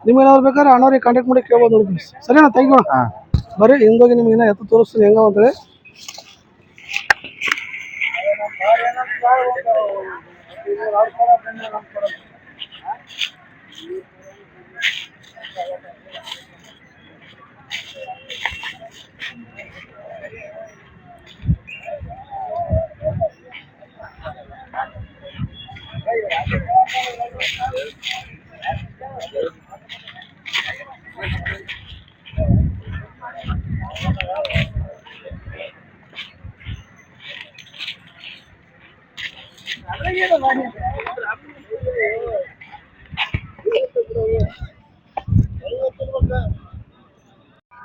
ನಿಮ್ಗೆ ಏನಾದ್ರು ಬೇಕಾದ್ರೆ ಅಣ್ಣವ್ರಿಗೆ ಕಾಂಟ್ಯಾಕ್ಟ್ ಮಾಡಿ ಕೇಳ್ಬೋದು ನೋಡಿ ಸರಿನಾ ಥ್ಯಾಂಕ್ ಯು ಬರ್ರಿ ಹಿಂದೋಗಿ ನಿಮ್ಗೆ ಎತ್ತು ತೋರಿಸ್ತೀನಿ ಹೆಂಗ ಅಂತೇಳಿ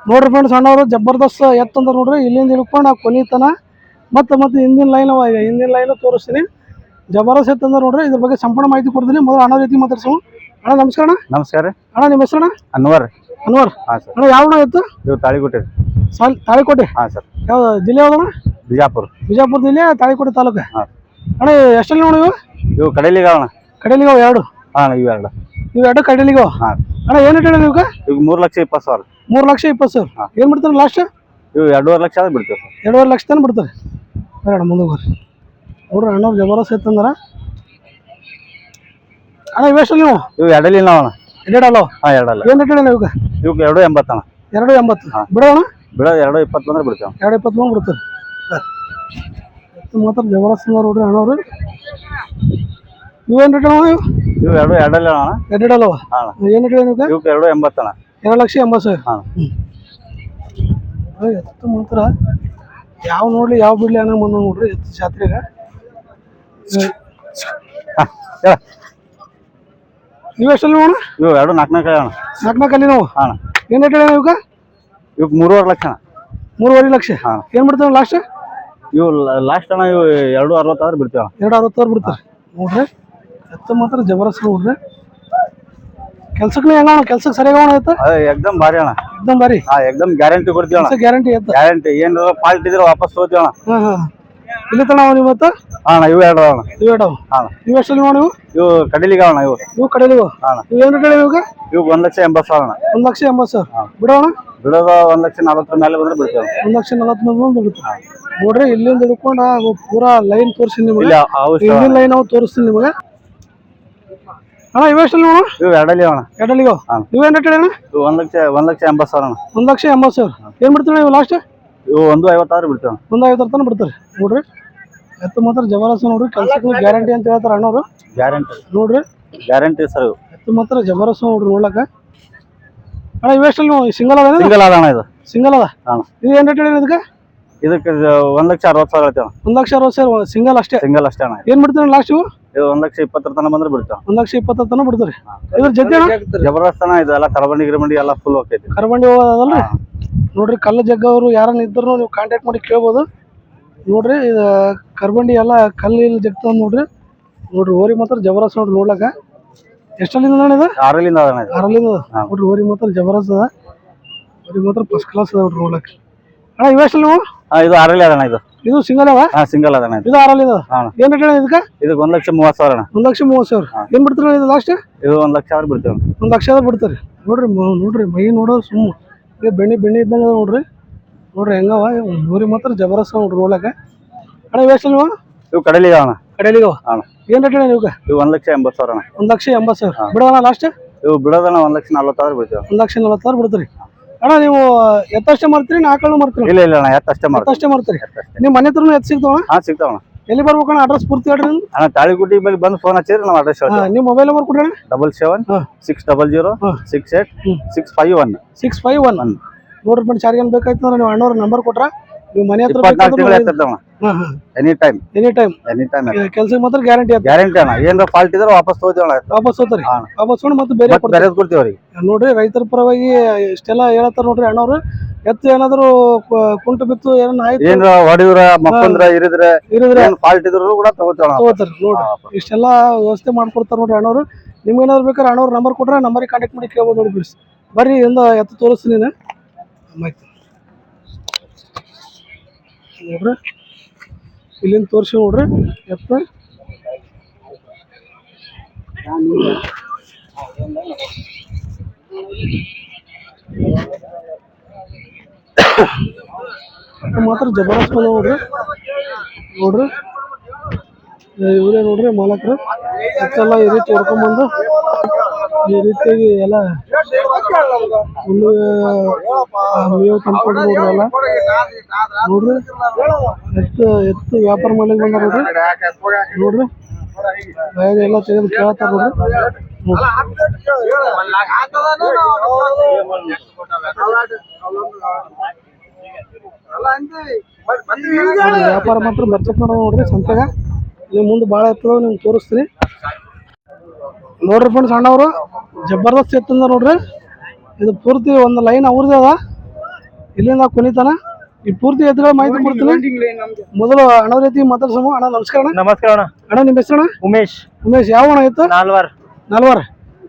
ನೋಡ್ರಿ ಫ್ರೆಂಡ್ಸ್ ಅಣ್ಣವರು ಜಬರ್ದಸ್ತ್ ಎತ್ತಂದ ನೋಡ್ರಿ ಇಲ್ಲಿಂದ ಹಿಡ್ಕೊಂಡು ಆ ಕೊನಿತನ ಮತ್ತೆ ಹಿಂದಿನ ಲೈನ್ ಅವ ಈಗ ಹಿಂದಿನ ಲೈನ್ ತೋರಿಸ್ತೀನಿ ಜಬರ್ದಸ್ತ್ ಎತ್ತಂದ ನೋಡ್ರಿ ಇದ್ರ ಬಗ್ಗೆ ಸಂಪೂರ್ಣ ಮಾಹಿತಿ ಕೊಡ್ತೀನಿ ಮೊದಲು ಅಣ್ಣ ಜೊತೆ ಮಾತಾಡ್ಸೋಣ ಅಣ್ಣ ನಮಸ್ಕಾರ ಅಣ್ಣ ನಮಸ್ಕಾರ ರೀ ಅಣ್ಣ ನಿಮ್ಮ ಹೆಸರು ಅಣ್ಣ ಅನ್ವರ್ ಅನ್ವರ್ ಹಾ ಸರ್ ಅಣ್ಣ ಯಾವ ಎತ್ತು ಇವು ತಾಳಿಕೋಟೆ ತಾಳಿಕೋಟೆ ಹಾ ಸರ್ ಯಾವ ಜಿಲ್ಲೆ ಯಾವ್ದಣ್ಣ ಬಿಜಾಪುರ ಬಿಜಾಪುರ ಜಿಲ್ಲೆ ತಾಳಿಕೋಟೆ ತಾಲೂಕು ಹಾ ಅಣ್ಣ ಎಷ್ಟಲ್ಲಿ ನೋಡಿ ಇವು ಕಡೆಲಿಗಾವಣ ಕಡೆಲಿಗಾವ ಎರಡು ಹಾ ಇವೆರಡು ನೀವು ಎರಡು ಕಡೆಲಿಗಾವ ಹಾ ಅಣ್ಣ ಏನು ಇಟ್ಟಿಲ್ಲ ನೀವು ಈಗ 3,20,000 3,20,000 ಏನು ಬಿಡ್ತಾರೆ ಲಾಸ್ಟ್ ಇವು 2.5 ಲಕ್ಷ ಆದ್ರೆ ಬಿಡ್ತೇವೆ ಸರ್ 2.5 ಲಕ್ಷ ತನಕ ಬಿಡ್ತಾರೆ ಬೇಡ ಮುಂದೆ ಬರ್ರಿ ನೋಡ್ರಿ ಅಣ್ಣವ್ರು ಜಬರ್ದಸ್ತ್ ಐತಂದ್ರ ಅಣ್ಣ ಇವೆಷ್ಟಲ್ಲಿ ನೀವು ಇವು ಎರಡಲ್ಲಿ ನಾವಣ ಎರಡಲ್ಲ ಹಾ ಎರಡಲ್ಲ ಏನು ಇಟ್ಟಿಲ್ಲ ನೀವು ಇವು 2.80 ಅಣ್ಣ 2.80 ಬಿಡೋಣ ಬಿಡೋದು 2.20 ಬಂದ್ರೆ ಬಿಡ್ತೇವೆ 2.20 ಬಿಡ್ತಾರೆ ಮಾತ್ರ ಜಬರ್ದಸ್ತ್ ನೋಡ್ರಿ ಅಣ್ಣವ್ರು ಇವೇನು ರೇಟ್ ಅಣ್ಣ ಇವು ಎರಡಲ್ಲ ಅಣ್ಣ ಎರಡಲ್ಲವ ಹಾ ಏನು ಇಟ್ಟಿಲ್ಲ ನೀವು ಇವು 2.80 ಅಣ್ಣ 2,80,000 ಹಾ ಎತ್ತು ಮಾತ್ರ ಯಾವ ನೋಡ್ಲಿ ಯಾವ ಬಿಡ್ಲಿ ಅನ್ನೋ ಬಂದ ನೋಡ್ರಿ ಎತ್ತು ಜಾತ್ರೆಗೆ ಹೇಳ ನೀವೆಷ್ಟಲ್ಲಿ ನೋಡ ಇವು 4 ಅಣ್ಣ 4 ಅಲ್ಲಿ ನಾವು ಹಾ ಏನು ರೇಟ್ ಹೇಳಿ ಇವಾಗ ಇವು 3.5 ಲಕ್ಷ ಅಣ್ಣ 3.5 ಲಕ್ಷ ಹಾ ಏನು ಬಿಡ್ತಾವೆ ಲಾಸ್ಟ್ ಇವು ಲಾಸ್ಟ್ ಅಣ್ಣ ಇವು 2.60 ಆದ್ರೆ ಬಿಡ್ತೇವೆ ಅಣ್ಣ 2.60 ಬಿಡ್ತಾರೆ ನೋಡ್ರಿ ಎತ್ತು ಮಾತ್ರ ಜಬರ್ದಸ್ತ್ ನೋಡ್ರಿ ಕೆಲ್ಸಕ್ಕೆ ಹೆಂಗ ಕೆಲ್ಸಕ್ಕೆ ಸರಿಯಾಗಿ ಆಯ್ತು ಎಕ್ದಮ್ ಭಾರಿ ಅಣ್ಣ ಎಕ್ದಮ್ ಬಾರಿ ಹಾ ಎಕ್ದಮ್ ಗ್ಯಾರಂಟಿ ಕೊಡ್ತೀವಿ ಅಣ್ಣ ಗ್ಯಾರಂಟಿ ಎತ್ತು ಗ್ಯಾರಂಟಿ ಏನಾರ ಫಾಲ್ಟ್ ಇದ್ರೆ ವಾಪಸ್ ಹೋಗ್ತೀವಿ ಅಣ್ಣ ಹಾ ಹಾ ಇಲ್ಲಿ ತನ ನೀವು ಇವತ್ತು ಹಾ ಅಣ್ಣ ಇವು ಎರಡು ಅಣ್ಣ ಇವೇಟವು ಹಾ ನೀವು ಎಷ್ಟಲ್ಲಿ ನೋಡಿ ಇವು ಕಡಿಲಿಗೆ ಅಣ್ಣ ಇವು ನೀವು ಕಡೆಲಿವು ಹಾ ನೀವು ಏನು ರೇಟ್ ಇವಾಗ ಇವು 1,80,000 ಅಣ್ಣ 1,80,000 ಬಿಡೋಣ ಬಿಡೋದು 1,40,000 ಮೇಲೆ ಬಂದ್ರೆ ಬಿಡ್ತೇವೆ 1,40,000 ಬಿಡುತ್ತೆ ನೋಡ್ರಿ ಇಲ್ಲಿಂದ ಹಿಡ್ಕೊಂಡು ಪೂರಾ ಲೈನ್ ತೋರಿಸಿ ನಿಮಗೆ ಇಲ್ಲಿ ಅವಶ್ಯ ಹಿಂದಿನ ಲೈನ್ ನಾವು ತೋರಿಸ್ತೀನಿ ನಿಮಗೆ ಅಣ್ಣ ಇವೆಷ್ಟಲ್ಲಿ ನೋಡು ಇವು ಎರಡಲ್ಲಿ ಅಣ್ಣ ಎರಡಲ್ಲಿಗೋ ಹಾ. ನೀವೇನು ರೇಟ್ ಅಣ್ಣ ಇವು 1,80,000 ಅಣ್ಣ 1,80,000 ಏನು ಬಿಡ್ತೀರಿ ನೀವು ಲಾಸ್ಟ್ ಇವು 1.50 ಆದ್ರೆ ಬಿಡ್ತೇವೆ 1,50 ತನಕ ಬಿಡ್ತಾರೆ ನೋಡ್ರಿ ಎತ್ತು ಮಾತ್ರ ಜಬರ್ದಸ್ತ್ ನೋಡ್ರಿ ಕೆಲ್ಸಕ್ಕೆ ಗ್ಯಾರಂಟಿ ಅಂತ ಹೇಳ್ತಾರೆ ಅಣ್ಣವ್ರು ಗ್ಯಾರಂಟಿ ನೋಡ್ರಿ ಗ್ಯಾರಂಟಿ ಸರ್ ಇವು ಎತ್ತು ಮಾತ್ರ ಜಬರ್ದಸ್ತ್ ನೋಡ್ರಿ ನೋಡ್ಲಕ್ಕ ಅಣ್ಣ ಇವೆಷ್ಟಲ್ಲಿ ನೀವು ಸಿಂಗಲ್ ಅದ ಸಿಂಗಲ್ ಅದ ಅಣ್ಣ ಇದು ಸಿಂಗಲ್ ಅದ ಹಾ ಇದು ಏನು ರೇಟ್ ಹೇಳಿ ಇದಕ್ಕೆ ಇದಕ್ಕೆ 1,60,000 ಐತೆ ಅಣ್ಣ 1,60,000 ಸಿಂಗಲ್ ಅಷ್ಟೇ ಸಿಂಗಲ್ ಅಷ್ಟೇ ಅಣ್ಣ ಏನು ಬಿಡ್ತೀರಿ ಲಾಸ್ಟ್ ಇವು ಇದು 1,20,000 ತನಕ ಬಂದ್ರೆ ಬಿಡ್ತೇವೆ 1,20,000 ತನಕ ಬಿಡ್ತಾರೆ ಇದ್ರ ಜೊತೆ ಜಬರ್ದಸ್ತ್ ಅಣ್ಣ ಇದೆಲ್ಲ ಕರಬಂಡಿ ಗಿರಬಂಡಿ ಎಲ್ಲ ಫುಲ್ ಹೋಗ್ತೈತಿ ಕರ್ಬಂಡಿ ಹೋಗೋದಲ್ರಿ ನೋಡ್ರಿ ಕಲ್ಲು ಜಗ್ಗ ಅವರು ಯಾರನ್ನ ಇದ್ರು ನೀವು ಕಾಂಟ್ಯಾಕ್ಟ್ ಮಾಡಿ ಕೇಳ್ಬೋದು ನೋಡ್ರಿ ಇದು ಕರ್ಬಂಡಿ ಎಲ್ಲ ಕಲ್ಲು ಇಲ್ಲಿ ಜಗ್ತಾವ ನೋಡ್ರಿ ಓರಿ ಮಾತ್ರ ಜಬರ್ದಸ್ತ್ ನೋಡ್ರಿ ನೋಡ್ಲಕ್ಕ ಎಷ್ಟಲ್ಲಿಂದ ನೋಡಿ ಇದು 6ರಿಂದ ಅದ ಅಣ್ಣ ಇದು 6ರಿಂದ ನೋಡ್ರಿ ಓರಿ ಮಾತ್ರ ಜಬರ್ದಸ್ತ್ ಅದ ಓರಿ ಮಾತ್ರ ಫಸ್ಟ್ ಕ್ಲಾಸ್ ಅದ ನೋಡ್ರಿ ನೋಡ್ಲಕ್ಕ ಅಣ್ಣ ಇವೆಷ್ಟಲ್ಲಿ ನೀವು ಹಾ ಇದು 6ರಲ್ಲಿ ಅದ ಅಣ್ಣ ಇದು ಸಿಂಗಲ್ ಅವ ಹಾ ಸಿಂಗಲ್ ಅದ ಅಣ್ಣ ಇದು ಇದು 6ರಲ್ಲಿ ಹಾ ಏನು ರೇಟ್ ಇದಕ್ಕೆ ಇದಕ್ಕೆ 1,30,000 ಅಣ್ಣ 1,30,000 ಏನು ಬಿಡ್ತೀರಿ ಇದು ಲಾಸ್ಟ್ ಇದು 1 ಲಕ್ಷ ಆದ್ರೆ ಬಿಡ್ತೇವೆ 1 ಲಕ್ಷ ಬಿಡ್ತಾರೆ ನೋಡ್ರಿ ನೋಡ್ರಿ ಮೈ ನೋಡೋದು ಈಗ ಬೆಣ್ಣೆ ಇದ್ದಂಗೆ ಅದ ನೋಡ್ರಿ ಹೆಂಗವ ಓರಿ ಮಾತ್ರ ಜಬರ್ದಸ್ತ್ ನೋಡ್ರಿ ನೋಡ್ಲಕ್ಕ ಅಣ್ಣ ಇವೆಷ್ಟಲ್ಲಿ ನೀವು ಇವು ಕಡೆಲಿಗೆ ಅಣ್ಣ ಕಡೆಯಲ್ಲಿಗೋ ಅಣ್ಣ ಏನು ರೇಟ್ ನೀವು ಇವು 1,80,000 ಅಣ್ಣ 1,80,000 ಬಿಡೋಣ ಲಾಸ್ಟ್ ಇವು ಬಿಡೋದಣ್ಣ 1,40,000 ಆದ್ರೆ ಬಿಡ್ತೇವೆ 1,40,000 ಬಿಡ್ತೀರಿ ಅಣ್ಣ ನೀವು ಎತ್ತಷ್ಟೇ ಮಾಡ್ತೀರಿ ಆಕಳನ್ನು ಮಾಡ್ತೀರಿ ಇಲ್ಲ ಇಲ್ಲ ಅಣ್ಣ ಅಷ್ಟೇ ಮಾಡ್ತೀವಿ ಎತ್ತಷ್ಟೇ ಮಾಡ್ತೀರಿ ನಿಮ್ಮ ಮನೆ ಹತ್ರನೂ ಎತ್ತು ಸಿಗ್ತಾವಣ ಹಾ ಸಿಗ್ತಾವಣ್ಣ ಎಲ್ಲಿ ಬರ್ಬೇಕಣ್ಣ ಅಡ್ರೆಸ್ ಪೂರ್ತಿ ಹೇಳ್ರಿ ನಿಮ್ದು? ಅಣ್ಣ ತಾಳಿಗುಡ್ಡಿ ಮೇಲೆ ಬಂದು ಫೋನ್ ಹಚ್ಚಿದ್ರೆ ನಾವು ಅಡ್ರೆಸ್ ಹೇಳ್ತೀವಿ ನಿಮ್ಮ ಮೊಬೈಲ್ ನಂಬರ್ ಕೊಡ್ರಿ ಅಣ್ಣ 77 600 68 651 651 ನೋಡ್ರಿ ಫ್ರೆಂಡ್ಸ್ ಯಾರಿಗೇನು ಬೇಕಾಯ್ತು ಅಂದ್ರೆ ನೀವು ಅಣ್ಣವ್ರ ನಂಬರ್ ಕೊಟ್ರ ನೀವು ಮನೆ ಹತ್ರ 24 ತಿಂಗಳು ಎತ್ತಿರ್ತಾವಣ್ಣ ಎನಿ ಟೈಮ್ ಎನಿ ಟೈಮ್ ಕೆಲ್ಸಕ್ಕೆ ಮಾತ್ರ ಗ್ಯಾರಂಟಿ ಅಂತ ಗ್ಯಾರಂಟಿ ಅಣ್ಣ ಏನಾರ ಫಾಲ್ಟ್ ಇದ್ರೆ ವಾಪಸ್ ತಗೋತೀವಣ್ಣ ವಾಪಸ್ ಹೋಗ್ತಾರೆ ಹಾ. ವಾಪಸ್ ನೋಡಿ ಮತ್ತೆ ಬೇರೆ ಕೊಡ್ತಾರೆ ಬೇರೆ ಕೊಡ್ತೀವಿ ಅವ್ರಿಗೆ ನೋಡ್ರಿ ರೈತರ ಪರವಾಗಿ ಇಷ್ಟೆಲ್ಲ ಹೇಳತ್ತಾರ ನೋಡ್ರಿ ಅಣ್ಣವ್ರು ಎತ್ತು ಏನಾದ್ರು ಕುಂಟು ಬಿತ್ತು ಏನಾದ್ರು ಆಯ್ತು ಏನ್ರ ಹೊಡಿದ್ರ ಮಕ್ಕಂದ್ರ ಇರಿದ್ರೆ ಇರಿದ್ರೆ ಏನ್ ಫಾಲ್ಟ್ ಇದ್ರು ಕೂಡ ತಗೋತೀವಣ್ಣ ತಗೋತಾರೆ ನೋಡ್ರಿ ಇಷ್ಟೆಲ್ಲ ವ್ಯವಸ್ಥೆ ಮಾಡ್ಕೊಡ್ತಾರ ನೋಡ್ರಿ ಅಣ್ಣವ್ರು ನಿಮ್ಗೆ ಏನಾದ್ರು ಬೇಕಾದ್ರೆ ಅಣ್ಣವ್ರ ನಂಬರ್ ಕೊಟ್ರೆ ನಂಬರಿಗೆ ಕಾಂಟ್ಯಾಕ್ಟ್ ಮಾಡಿ ಕೇಳ್ಬೋದು ನೋಡಿ ಬಿಡಿಸಿ ಬರ್ರಿ ಇಂದ ಎತ್ತು ತೋರಿಸ್ತೀನಿ ನೀನು ಆಯ್ತು ನೋಡ್ರಿ ಇಲ್ಲಿಂದ ತೋರಿಸಿ ನೋಡ್ರಿ ಎತ್ತು ಮಾತ್ರ ಜಬರ್ದಸ್ತ್ ನೋಡ್ರಿ ಇವರೇ ನೋಡ್ರಿ ಮಾಲಕರು ಮತ್ತೆಲ್ಲ ಈ ರೀತಿ ಹೊಡ್ಕೊಂಬಂದು ಈ ರೀತಿಯಾಗಿ ಎಲ್ಲ ಹುಲ್ಲು ಮೇವು ತಂದ್ಕೊಂಡು ನೋಡ್ರಿ ಎಲ್ಲ ನೋಡ್ರಿ ಎತ್ತು ವ್ಯಾಪಾರ ಮಾಡ್ಲಿಕ್ಕೆ ಬಂದಾರ ನೋಡ್ರಿ ಬ್ಯಾಗ್ ಎಲ್ಲ ತೆಗೆದು ಕೇಳತ್ತಾರ ನೋಡ್ರಿ ವ್ಯಾಪಾರ ಮಾತ್ರ ಬರ್ಚಕ್ ಮಾಡೋದು ನೋಡ್ರಿ ಸಂತೆಗ ಇಲ್ಲಿ ಮುಂದೆ ಭಾಳ ಎತ್ತದ ನಿಮ್ಗೆ ತೋರಿಸ್ತೀನಿ ನೋಡ್ರಿ ಫ್ರೆಂಡ್ಸ್ ಅಣ್ಣವರು ಜಬರ್ದಸ್ತ್ ಎತ್ತಂದ ನೋಡ್ರಿ ಇದು ಪೂರ್ತಿ ಒಂದು ಲೈನ್ ಅವ್ರದ್ದು ಅದ ಇಲ್ಲಿಂದ ಕುಣಿತಾನ ಈ ಪೂರ್ತಿ ಎತ್ತುಗಳ ಮಾಹಿತಿ ಕೊಡ್ತೀನಿ ಮೊದಲು ಅಣ್ಣವ್ರ ರೀತಿ ಮಾತಾಡ್ಸೋಣ ಅಣ್ಣ ನಮಸ್ಕಾರ ನಮಸ್ಕಾರ ಅಣ್ಣ. ಅಣ್ಣ ನಿಮ್ಮ ಹೆಸರು ಉಮೇಶ್ ಯಾವ ಅಣ್ಣ ಇತ್ತು ನಾಲ್ವಾರ್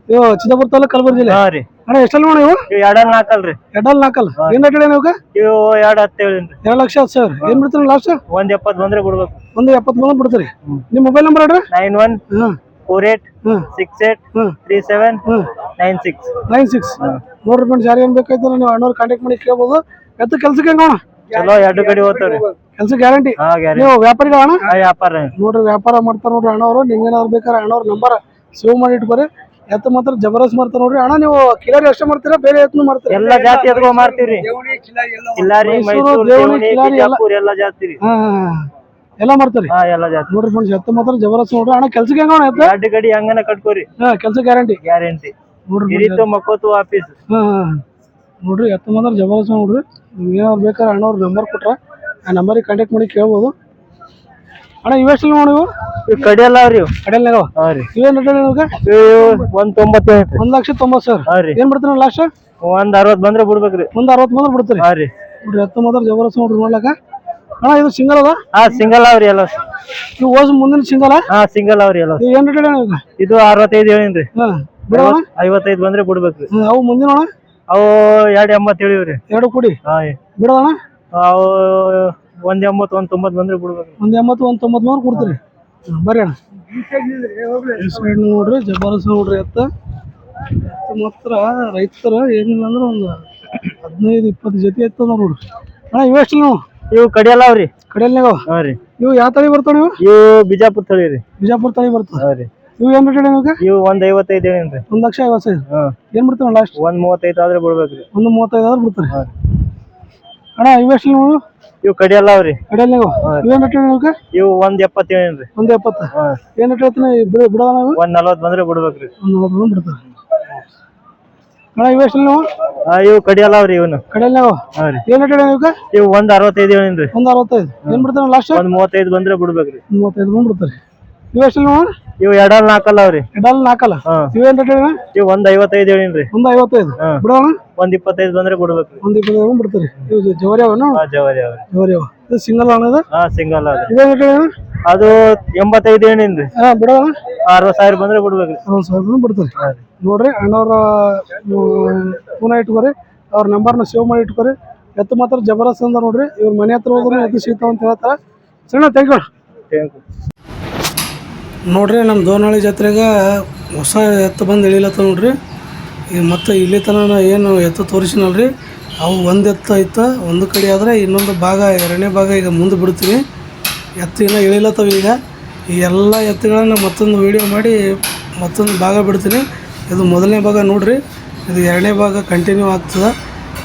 ಇವು ಚಿತ್ರಪುರ ತಾಲೂಕು ಕಲಬುರಗಿ ಜಿಲ್ಲೆ ಹಾ ರೀ. ಅಣ್ಣ ಎಷ್ಟಲ್ಲಿ ಅಣ್ಣ ಇವು ಎರಡಲ್ ನಾಲ್ಕಲ್ರಿ. ನಾಲ್ಕಲ್ ಏನ್ ರೇಟ್ ನೀವು ಇವು 2.10 2,10,000 ಏನ್ ಬಿಡ್ತೀರಿ ಲಾಸ್ಟ್ 1.70 ಬಂದ್ರೆ ಬಿಡ್ಬೇಕು. 1,70 ಬಿಡ್ತೀರಿ ನಿಮ್ಮ ಮೊಬೈಲ್ ನಂಬರ್ ಹೇಳ್ರಿ 9148673796 ನೋಡ್ರಿ ಫ್ರೆಂಡ್ಸ್ ಯಾರು ಏನ್ ಬೇಕಾಯ್ತು ನೀವು ಅಣ್ಣವ್ರು ಕಾಂಟ್ಯಾಕ್ಟ್ ಮಾಡಿ ಕೇಳ್ಬೋದು ಎತ್ತು ಕೆಲ್ಸಕ್ಕೆ ಹೆಂಗ ಅಣ್ಣ ಚಲೋ ಎರಡು ಕಡೆ ಹೋಗ್ತಾವ್ರಿ ಕೆಲ್ಸ ಗ್ಯಾರಂಟಿ ಹಾ ಗ್ಯಾರಂಟಿ ನೀವು ವ್ಯಾಪಾರಿಗಳ ಅಣ್ಣ ವ್ಯಾಪಾರ ನೋಡ್ರಿ ವ್ಯಾಪಾರ ಮಾಡ್ತಾರ ನೋಡ್ರಿ ಅಣ್ಣವ್ರು ನಿಮ್ಗೇನಾದ್ರು ಬೇಕಾದ್ರೆ ಅಣ್ಣವ್ರ ನಂಬರ್ ಸೇವ್ ಮಾಡಿ ಇಟ್ಕೊರಿ ಎತ್ತು ಮಾತ್ರ ಜಬರ್ದಸ್ತ್ ಮಾಡ್ತಾರ ನೋಡ್ರಿ ಅಣ್ಣ ನೀವು ಕಿಲಾರಿ ಅಷ್ಟೇ ಮಾಡ್ತೀರಾ ಬೇರೆ ಎತ್ತನು ಮಾಡ್ತೀರಾ ಎಲ್ಲಾ ಜಾತಿ ಎತ್ಗಳು ಮಾಡ್ತೀವ್ರಿ ಕಿಲಾರಿ ಮೈಸೂರು ದೇವಣಿ ಬಿಜಾಪುರ ಎಲ್ಲಾ ಜಾತಿ ರೀ ಎಲ್ಲ ಮಾಡ್ತಾರೆ ಹಾ ಎಲ್ಲಾ ಜಾತಿ ನೋಡ್ರಿ ಫ್ರೆಂಡ್ಸ್ ಎತ್ತು ಮಾತ್ರ ಜಬರ್ದಸ್ತ್ ನೋಡ್ರಿ ಅಣ್ಣ ಕೆಲ್ಸಕ್ಕೆ ಹೆಂಗ ಅಣ್ಣ ಎತ್ತು ಎರಡು ಗಡಿ ಹಂಗನ ಕಟ್ಕೋರಿ ಕೆಲ್ಸ ಗ್ಯಾರಂಟಿ ನೋಡ್ರಿ ಹಿರಿತು ಮಕ್ಕೋತು ಆಫೀಸ್ ನೋಡ್ರಿ ಎತ್ತು ಮಾತ್ರ ಜಬರ್ದಸ್ತ್ ನೋಡ್ರಿ ನಿಮ್ಗೆ ಏನಾದ್ರು ಬೇಕಾದ್ರೆ ಅಣ್ಣವ್ರ ನಂಬರ್ ಕೊಟ್ರ ಆ ನಂಬರಿಗೆ ಕಾಂಟ್ಯಾಕ್ಟ್ ಮಾಡಿ ಕೇಳ್ಬೋದು ಅಣ್ಣ ಇವೆಷ್ಟಲ್ಲಿ ನೋಡಿ ಇವು ಕಡೆ ಎಲ್ಲ ಅವ್ರಿ ಕಡೆಯಲ್ಲಾಗ ಹಾ ರೀ ಇವೇನ್ ರೇಟ್ ನಿಮ್ಗೆ 1.98 1,90,000 ಹಾ ರೀ ಏನ್ ಬಿಡ್ತೀರ ಲಾಸ್ಟ್ 1.60 ಬಂದ್ರೆ ಬಿಡ್ಬೇಕ್ರಿ 1,60 ಬಂದ್ರೆ ಬಿಡ್ತೀರಿ ಹಾ ರೀ ನೋಡ್ರಿ ಎತ್ತು ಮಾತ್ರ ಜಬರ್ದಸ್ತ್ ನೋಡ್ರಿ ನೋಡ್ಲಕ್ಕ ಅಣ್ಣ ಇದು ಸಿಂಗಲ್ ಅದ ಹಾ ಸಿಂಗಲ್ ಅವ್ರಿ ಎಲ್ಲ ನೀವು ಓಸ್ ಮುಂದಿನ ಸಿಂಗಲ್ ಹಾ ಸಿಂಗಲ್ ಅವ್ರಿ ಎಲ್ಲ ಏನ್ ರೇಟ್ ಹೇಳಿ ಇದು 65 ಹೇಳಿನ್ರಿ ಬಿಡೋಣ 55 ಬಂದ್ರೆ ಬಿಡ್ಬೇಕ್ರಿ ಅವು ಮುಂದಿನ ಅಣ್ಣ ಅವು 2.80 ಹೇಳಿವ್ರಿ ಎರಡು ಕೂಡಿ ಹಾ ಬಿಡೋಣ ಅವು 1.80 1.90 ಬಂದ್ರೆ ಬಿಡ್ಬೇಕ್ರಿ 1.80 1.90 ಕೊಡ್ತೀರಿ ಬರ್ರಿ ಅಣ್ಣ ಈ ಸೈಡ್ ನೋಡ್ರಿ ಜಬರ್ದಸ್ತ್ ನೋಡ್ರಿ ಎತ್ತು ಮಾತ್ರ ರೈತರ ಏನಿಲ್ಲ ಅಂದ್ರೆ ಒಂದು 15-20 ಜೊತೆ ಎತ್ತದ ನೋಡ್ರಿ ಅಣ್ಣ ಇವೆಷ್ಟು ನೀವು ಇವು ಕಡಿಯಲ್ಲ ಅವ್ರಿ ಕಡೆಯಲ್ನಾಗ ಹಾ ರೀ ಇವು ಯಾವ ತಳಿ ಬರ್ತಾವ ನೀವು ಇವು ಬಿಜಾಪುರ ತಳಿ ರೀ ಬಿಜಾಪುರ ತಳಿ ಬರ್ತದೆ ಹಾ ರೀ ಇವು ಏನ್ ರೇಟ್ ನಿಮ್ಗೆ ಇವು 1.55 ಹೇಳಿನ್ರಿ 1,50,000 ಹಾ ಏನ್ ಬಿಡ್ತೀರ ಲಾಸ್ಟ್ 1.35 ಆದ್ರೆ ಬಿಡ್ಬೇಕ್ರಿ 1,35 ಆದ್ರೆ ಬಿಡ್ತಾರೆ ಅಣ್ಣ ಇವೆಷ್ಟು ನೀವು ಇವು ಕಡಿಯಲ್ಲ ಅವ್ರಿ ಕಡೆಯಲ್ನಾಗ ಇವೇನ್ ರೇಟ್ ನಿಮ್ಗೆ ಇವು 1.70 ಹೇಳಿನ್ರಿ 1.70 ಹಾ ಏನ್ ರೇಟ್ ಹೇಳ್ತೀನಿ ಬಿಡೋದ ನಾವು 1.40 ಬಂದ್ರೆ ಬಿಡ್ಬೇಕ್ರಿ 1,40 ಬಿಡ್ತಾರೆ ಅಣ್ಣ ಇವೆಷ್ಟು ನೀವು ಇವು ಕಡಿಯಲ್ಲ ಅವ್ರಿ ಇವನು ಕಡೆಯಲ್ನಾಗ ಹಾ ರೀ ಏನ್ ರೇಟ್ ನಿಮ್ಗೆ ಇವು 1.65 ಹೇಳಿನ್ರಿ 1,65 ಏನ್ ಬಿಡ್ತಾರ ಲಾಸ್ಟ್ 1.35 ಬಂದ್ರೆ ಬಿಡ್ಬೇಕ್ರಿ 35 ಬಂದು ಬಿಡ್ತಾರೆ ಇವೆಷ್ಟು ನೀವು ಇವು ಎರಡಲ್ ನಾಲ್ಕಲ್ಲ ಅವ್ರಿ ಎಡಲ್ ನಾಲ್ಕಲ್ಲ ಇವೇನ್ ರೇಟ್ ಹೇಳಿ ಇವು 1.55 ಹೇಳಿನ್ರಿ 1,55 ಬಿಡೋಣ 1.25 ಬಂದ್ರೆ ಬಿಡ್ಬೇಕ್ರಿ 1,25 ಬಿಡ್ತಾರೆ ಇವು ಜವರಿ ಅವನು ಹಾ ಜವಾರಿ ಅವ್ರಿ ಜವರಿ ಅವ ಇದು ಸಿಂಗಲ್ ಅವನದ ಹಾ ಸಿಂಗಲ್ ಅವ್ರಿ ಇವೇನ್ ರೇಟ್ ಹೇಳಿ ಅದು 85 ಹೇಳಿನ್ರಿ ಬಿಡೋಣ 60,000 ಬಂದ್ರೆ ಬಿಡ್ಬೇಕ್ರಿ 60,000 ಬಿಡ್ತಾರೆ ನೋಡ್ರಿ ಅಣ್ಣವ್ರ ಫೋನ್ ಇಟ್ಕೊರಿ ಅವ್ರ ನಂಬರ್ನ ಸೇವ್ ಮಾಡಿ ಇಟ್ಕೊರಿ ಎತ್ತು ಮಾತ್ರ ಜಬರ್ದಸ್ತ್ ಅಂದ ನೋಡ್ರಿ ಇವ್ರ ಮನೆ ಹತ್ರ ಹೋದ್ರೆ ಎತ್ತು ಸಿಗ್ತಾವ ಅಂತ ಹೇಳ್ತಾರ ಸಣ್ಣ ಥ್ಯಾಂಕ್ ಯು ನೋಡ್ರಿ ನಮ್ಮ ದೋರ್ನಳ್ಳಿ ಜಾತ್ರೆಗೆ ಹೊಸ ಎತ್ತು ಬಂದು ಇಳಿಲತ್ತ ನೋಡ್ರಿ ಈಗ ಮತ್ತೆ ಇಲ್ಲಿ ತನಕ ಏನು ಎತ್ತು ತೋರಿಸಿನಲ್ರಿ ಅವು ಒಂದು ಎತ್ತು ಐತೆ ಒಂದು ಕಡೆ ಆದರೆ ಇನ್ನೊಂದು ಭಾಗ ಎರಡನೇ ಭಾಗ ಈಗ ಮುಂದೆ ಬಿಡ್ತೀನಿ ಎತ್ತು ಇನ್ನೂ ಇಳಿಲತ್ತವ ಈಗ ಈ ಎಲ್ಲ ಎತ್ತುಗಳನ್ನು ಮತ್ತೊಂದು ವೀಡಿಯೋ ಮಾಡಿ ಮತ್ತೊಂದು ಭಾಗ ಬಿಡ್ತೀನಿ ಇದು ಮೊದಲನೇ ಭಾಗ ನೋಡ್ರಿ ಇದು ಎರಡನೇ ಭಾಗ ಕಂಟಿನ್ಯೂ ಆಗ್ತದೆ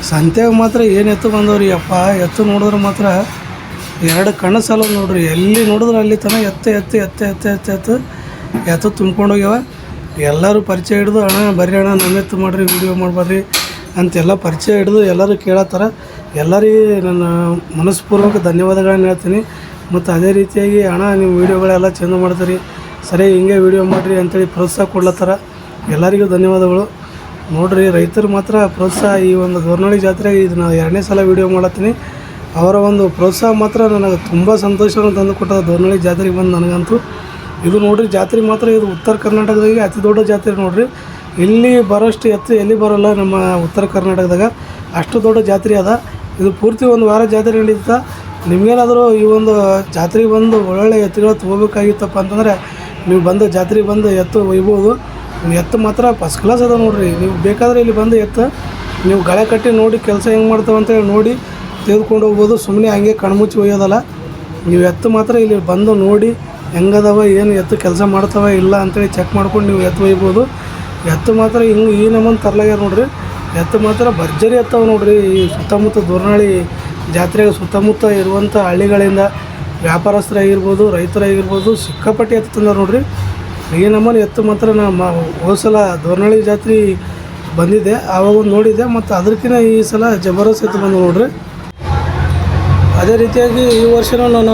ಸಂತ್ಯಾಗ ಮಾತ್ರ ಏನು ಎತ್ತು ಬಂದವ್ರಿ ಅಪ್ಪ ಎತ್ತು ನೋಡಿದ್ರೆ ಮಾತ್ರ ಎರಡು ಕಣ್ಣು ಸಾಲ ನೋಡ್ರಿ ಎಲ್ಲಿ ನೋಡಿದ್ರೆ ಅಲ್ಲಿ ತನಕ ಎತ್ತು ತುಂಬ್ಕೊಂಡು ಹೋಗ್ಯಾವ ಎಲ್ಲರೂ ಪರಿಚಯ ಹಿಡಿದು ಅಣ್ಣ ಬರ್ರಿ ಅಣ್ಣ ನಮ್ಮ ಎತ್ತು ಮಾಡಿರಿ ವೀಡಿಯೋ ಮಾಡಬಾರ್ರಿ ಅಂತೆಲ್ಲ ಪರಿಚಯ ಹಿಡಿದು ಎಲ್ಲರೂ ಕೇಳತ್ತಾರ ಎಲ್ಲರಿಗೆ ನನ್ನ ಮನಸ್ಪೂರ್ವಕ ಧನ್ಯವಾದಗಳನ್ನ ಹೇಳ್ತೀನಿ ಮತ್ತು ಅದೇ ರೀತಿಯಾಗಿ ಅಣ್ಣ ನೀವು ವೀಡಿಯೋಗಳೆಲ್ಲ ಚೆಂದ ಮಾಡ್ತೀರಿ ಸರಿ ಹಿಂಗೆ ವೀಡಿಯೋ ಮಾಡಿರಿ ಅಂತೇಳಿ ಪ್ರೋತ್ಸಾಹ ಕೊಡ್ಲತ್ತಾರ ಎಲ್ಲರಿಗೂ ಧನ್ಯವಾದಗಳು ನೋಡಿರಿ ರೈತರು ಮಾತ್ರ ಪ್ರೋತ್ಸಾಹ ಈ ಒಂದು ದೋರ್ನಳ್ಳಿ ಜಾತ್ರೆಗೆ ಇದು ನಾನು ಎರಡನೇ ಸಲ ವೀಡಿಯೋ ಮಾಡತ್ತೀನಿ ಅವರ ಒಂದು ಪ್ರೋತ್ಸಾಹ ಮಾತ್ರ ನನಗೆ ತುಂಬ ಸಂತೋಷವನ್ನು ತಂದು ಕೊಟ್ಟದ ದೋರ್ನಳ್ಳಿ ಜಾತ್ರೆಗೆ ಬಂದು ನನಗಂತೂ ಇದು ನೋಡಿರಿ ಜಾತ್ರೆ ಮಾತ್ರ ಇದು ಉತ್ತರ ಕರ್ನಾಟಕದಾಗೆ ಅತಿ ದೊಡ್ಡ ಜಾತ್ರೆ ನೋಡಿರಿ ಇಲ್ಲಿ ಬರೋಷ್ಟು ಎತ್ತು ಎಲ್ಲಿ ಬರೋಲ್ಲ ನಮ್ಮ ಉತ್ತರ ಕರ್ನಾಟಕದಾಗ ಅಷ್ಟು ದೊಡ್ಡ ಜಾತ್ರೆ ಅದ ಇದು ಪೂರ್ತಿ ಒಂದು ವಾರ ಜಾತ್ರೆ ನಡೀತಾ ನಿಮಗೇನಾದರೂ ಈ ಒಂದು ಜಾತ್ರೆಗೆ ಬಂದು ಒಳ್ಳೊಳ್ಳೆ ಎತ್ತುಗಳು ತೊಗೋಬೇಕಾಗಿತ್ತಪ್ಪ ಅಂತಂದರೆ ನೀವು ಬಂದು ಜಾತ್ರೆಗೆ ಬಂದು ಎತ್ತು ಒಯ್ಬೋದು ಎತ್ತು ಮಾತ್ರ ಫಸ್ಟ್ ಕ್ಲಾಸ್ ಅದ ನೋಡಿರಿ ನೀವು ಬೇಕಾದರೆ ಇಲ್ಲಿ ಬಂದು ಎತ್ತು ನೀವು ಗಳೆ ಕಟ್ಟಿ ನೋಡಿ ಕೆಲಸ ಹೆಂಗೆ ಮಾಡ್ತಾವೆ ಅಂತೇಳಿ ನೋಡಿ ತೆಗೆದುಕೊಂಡು ಹೋಗ್ಬೋದು ಸುಮ್ಮನೆ ಹಂಗೆ ಕಣ್ಮುಚ್ಚಿ ಒಯ್ಯೋದಲ್ಲ ನೀವು ಎತ್ತು ಮಾತ್ರ ಇಲ್ಲಿ ಬಂದು ನೋಡಿ ಹೆಂಗದವ ಏನು ಎತ್ತು ಕೆಲಸ ಮಾಡ್ತಾವ ಇಲ್ಲ ಅಂತೇಳಿ ಚೆಕ್ ಮಾಡ್ಕೊಂಡು ನೀವು ಎತ್ತು ಒಯ್ಬೋದು. ಎತ್ತು ಮಾತ್ರ ಹಿಂಗೆ ಈ ನಮ್ಮನ್ನು ತರ್ಲಾಗ್ಯಾರ ನೋಡ್ರಿ. ಎತ್ತು ಮಾತ್ರ ಭರ್ಜರಿ ಎತ್ತವ ನೋಡ್ರಿ. ಈ ಸುತ್ತಮುತ್ತ ದೋರ್ನಾಳಿ ಜಾತ್ರೆಗೆ ಸುತ್ತಮುತ್ತ ಇರುವಂಥ ಹಳ್ಳಿಗಳಿಂದ ವ್ಯಾಪಾರಸ್ಥರಾಗಿರ್ಬೋದು, ರೈತರಾಗಿರ್ಬೋದು ಸಿಕ್ಕಾಪಟ್ಟೆ ಎತ್ತು ತಂದಾರ ನೋಡ್ರಿ. ಈ ನಮ್ಮನೆ ಎತ್ತು ಮಾತ್ರ ಹೋದ ಸಲ ದೋರ್ನಾಳಿ ಜಾತ್ರೆ ಬಂದಿದ್ದೆ, ಆವಾಗ ಒಂದು ನೋಡಿದ್ದೆ. ಮತ್ತು ಅದಕ್ಕಿಂತ ಈ ಸಲ ಜಬರ್ದಸ್ತ್ ಎತ್ತು ಬಂದು ನೋಡ್ರಿ. ಅದೇ ರೀತಿಯಾಗಿ ಈ ವರ್ಷನೂ ನಾನು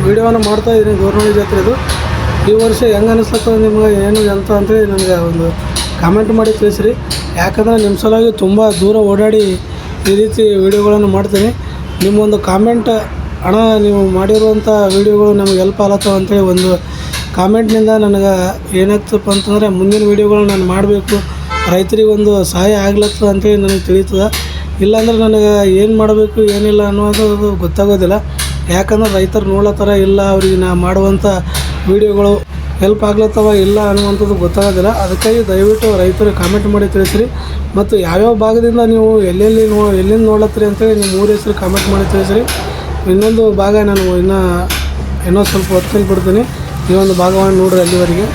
ವೀಡಿಯೋವನ್ನು ಮಾಡ್ತಾಯಿದ್ದೀನಿ ದೋರ್ನಾಳಿ ಜಾತ್ರೆದು. ಈ ವರ್ಷ ಹೆಂಗೆ ಅನಿಸ್ತದೆ ನಿಮ್ಗೆ ಏನು ಅಂತ ಅಂತೇಳಿ ನನಗೆ ಒಂದು ಕಾಮೆಂಟ್ ಮಾಡಿ ತಿಳಿಸ್ರಿ. ಯಾಕಂದರೆ ನಿಮ್ಮ ಸಲುವಾಗಿ ತುಂಬ ದೂರ ಓಡಾಡಿ ಈ ರೀತಿ ವೀಡಿಯೋಗಳನ್ನು ಮಾಡ್ತೀನಿ. ನಿಮ್ಮೊಂದು ಕಾಮೆಂಟ್, ಅಣ್ಣ ನೀವು ಮಾಡಿರುವಂಥ ವೀಡಿಯೋಗಳು ನಮಗೆ ಹೆಲ್ಪ್ ಆಗತ್ತವ ಅಂತೇಳಿ ಒಂದು ಕಾಮೆಂಟ್ನಿಂದ ನನಗೆ ಏನಾಗ್ತಪ್ಪ ಅಂತಂದರೆ ಮುಂದಿನ ವೀಡಿಯೋಗಳು ನಾನು ಮಾಡಬೇಕು, ರೈತರಿಗೆ ಒಂದು ಸಹಾಯ ಆಗ್ಲತ್ತದ ಅಂತೇಳಿ ನನಗೆ ತಿಳಿತದೆ. ಇಲ್ಲಾಂದ್ರೆ ನನಗೆ ಏನು ಮಾಡಬೇಕು ಏನಿಲ್ಲ ಅನ್ನೋದು ಗೊತ್ತಾಗೋದಿಲ್ಲ. ಯಾಕಂದ್ರೆ ರೈತರು ನೋಡ್ಲತ್ತಾರ ಇಲ್ಲ, ಅವ್ರಿಗೆ ನಾ ಮಾಡುವಂಥ ವೀಡಿಯೋಗಳು ಹೆಲ್ಪ್ ಆಗ್ಲತ್ತವ ಇಲ್ಲ ಅನ್ನುವಂಥದ್ದು ಗೊತ್ತಾಗೋದಿಲ್ಲ. ಅದಕ್ಕಾಗಿ ದಯವಿಟ್ಟು ರೈತರು ಕಾಮೆಂಟ್ ಮಾಡಿ ತಿಳಿಸ್ರಿ. ಮತ್ತು ಯಾವ್ಯಾವ ಭಾಗದಿಂದ ನೀವು ಎಲ್ಲಿಂದ ನೋಡ್ಲತ್ತೀರಿ ಅಂತೇಳಿ ನಿಮ್ಮ ಊರ ಹೆಸರು ಕಾಮೆಂಟ್ ಮಾಡಿ ತಿಳಿಸ್ರಿ. ಇನ್ನೊಂದು ಭಾಗ ನಾನು ಇನ್ನೂ ಸ್ವಲ್ಪ ಹೊತ್ತಲ್ಲಿ ಬಿಡ್ತೀನಿ. ಈ ಒಂದು ಭಾಗವನ್ನು ನೋಡ್ರಿ ಅಲ್ಲಿವರೆಗೆ.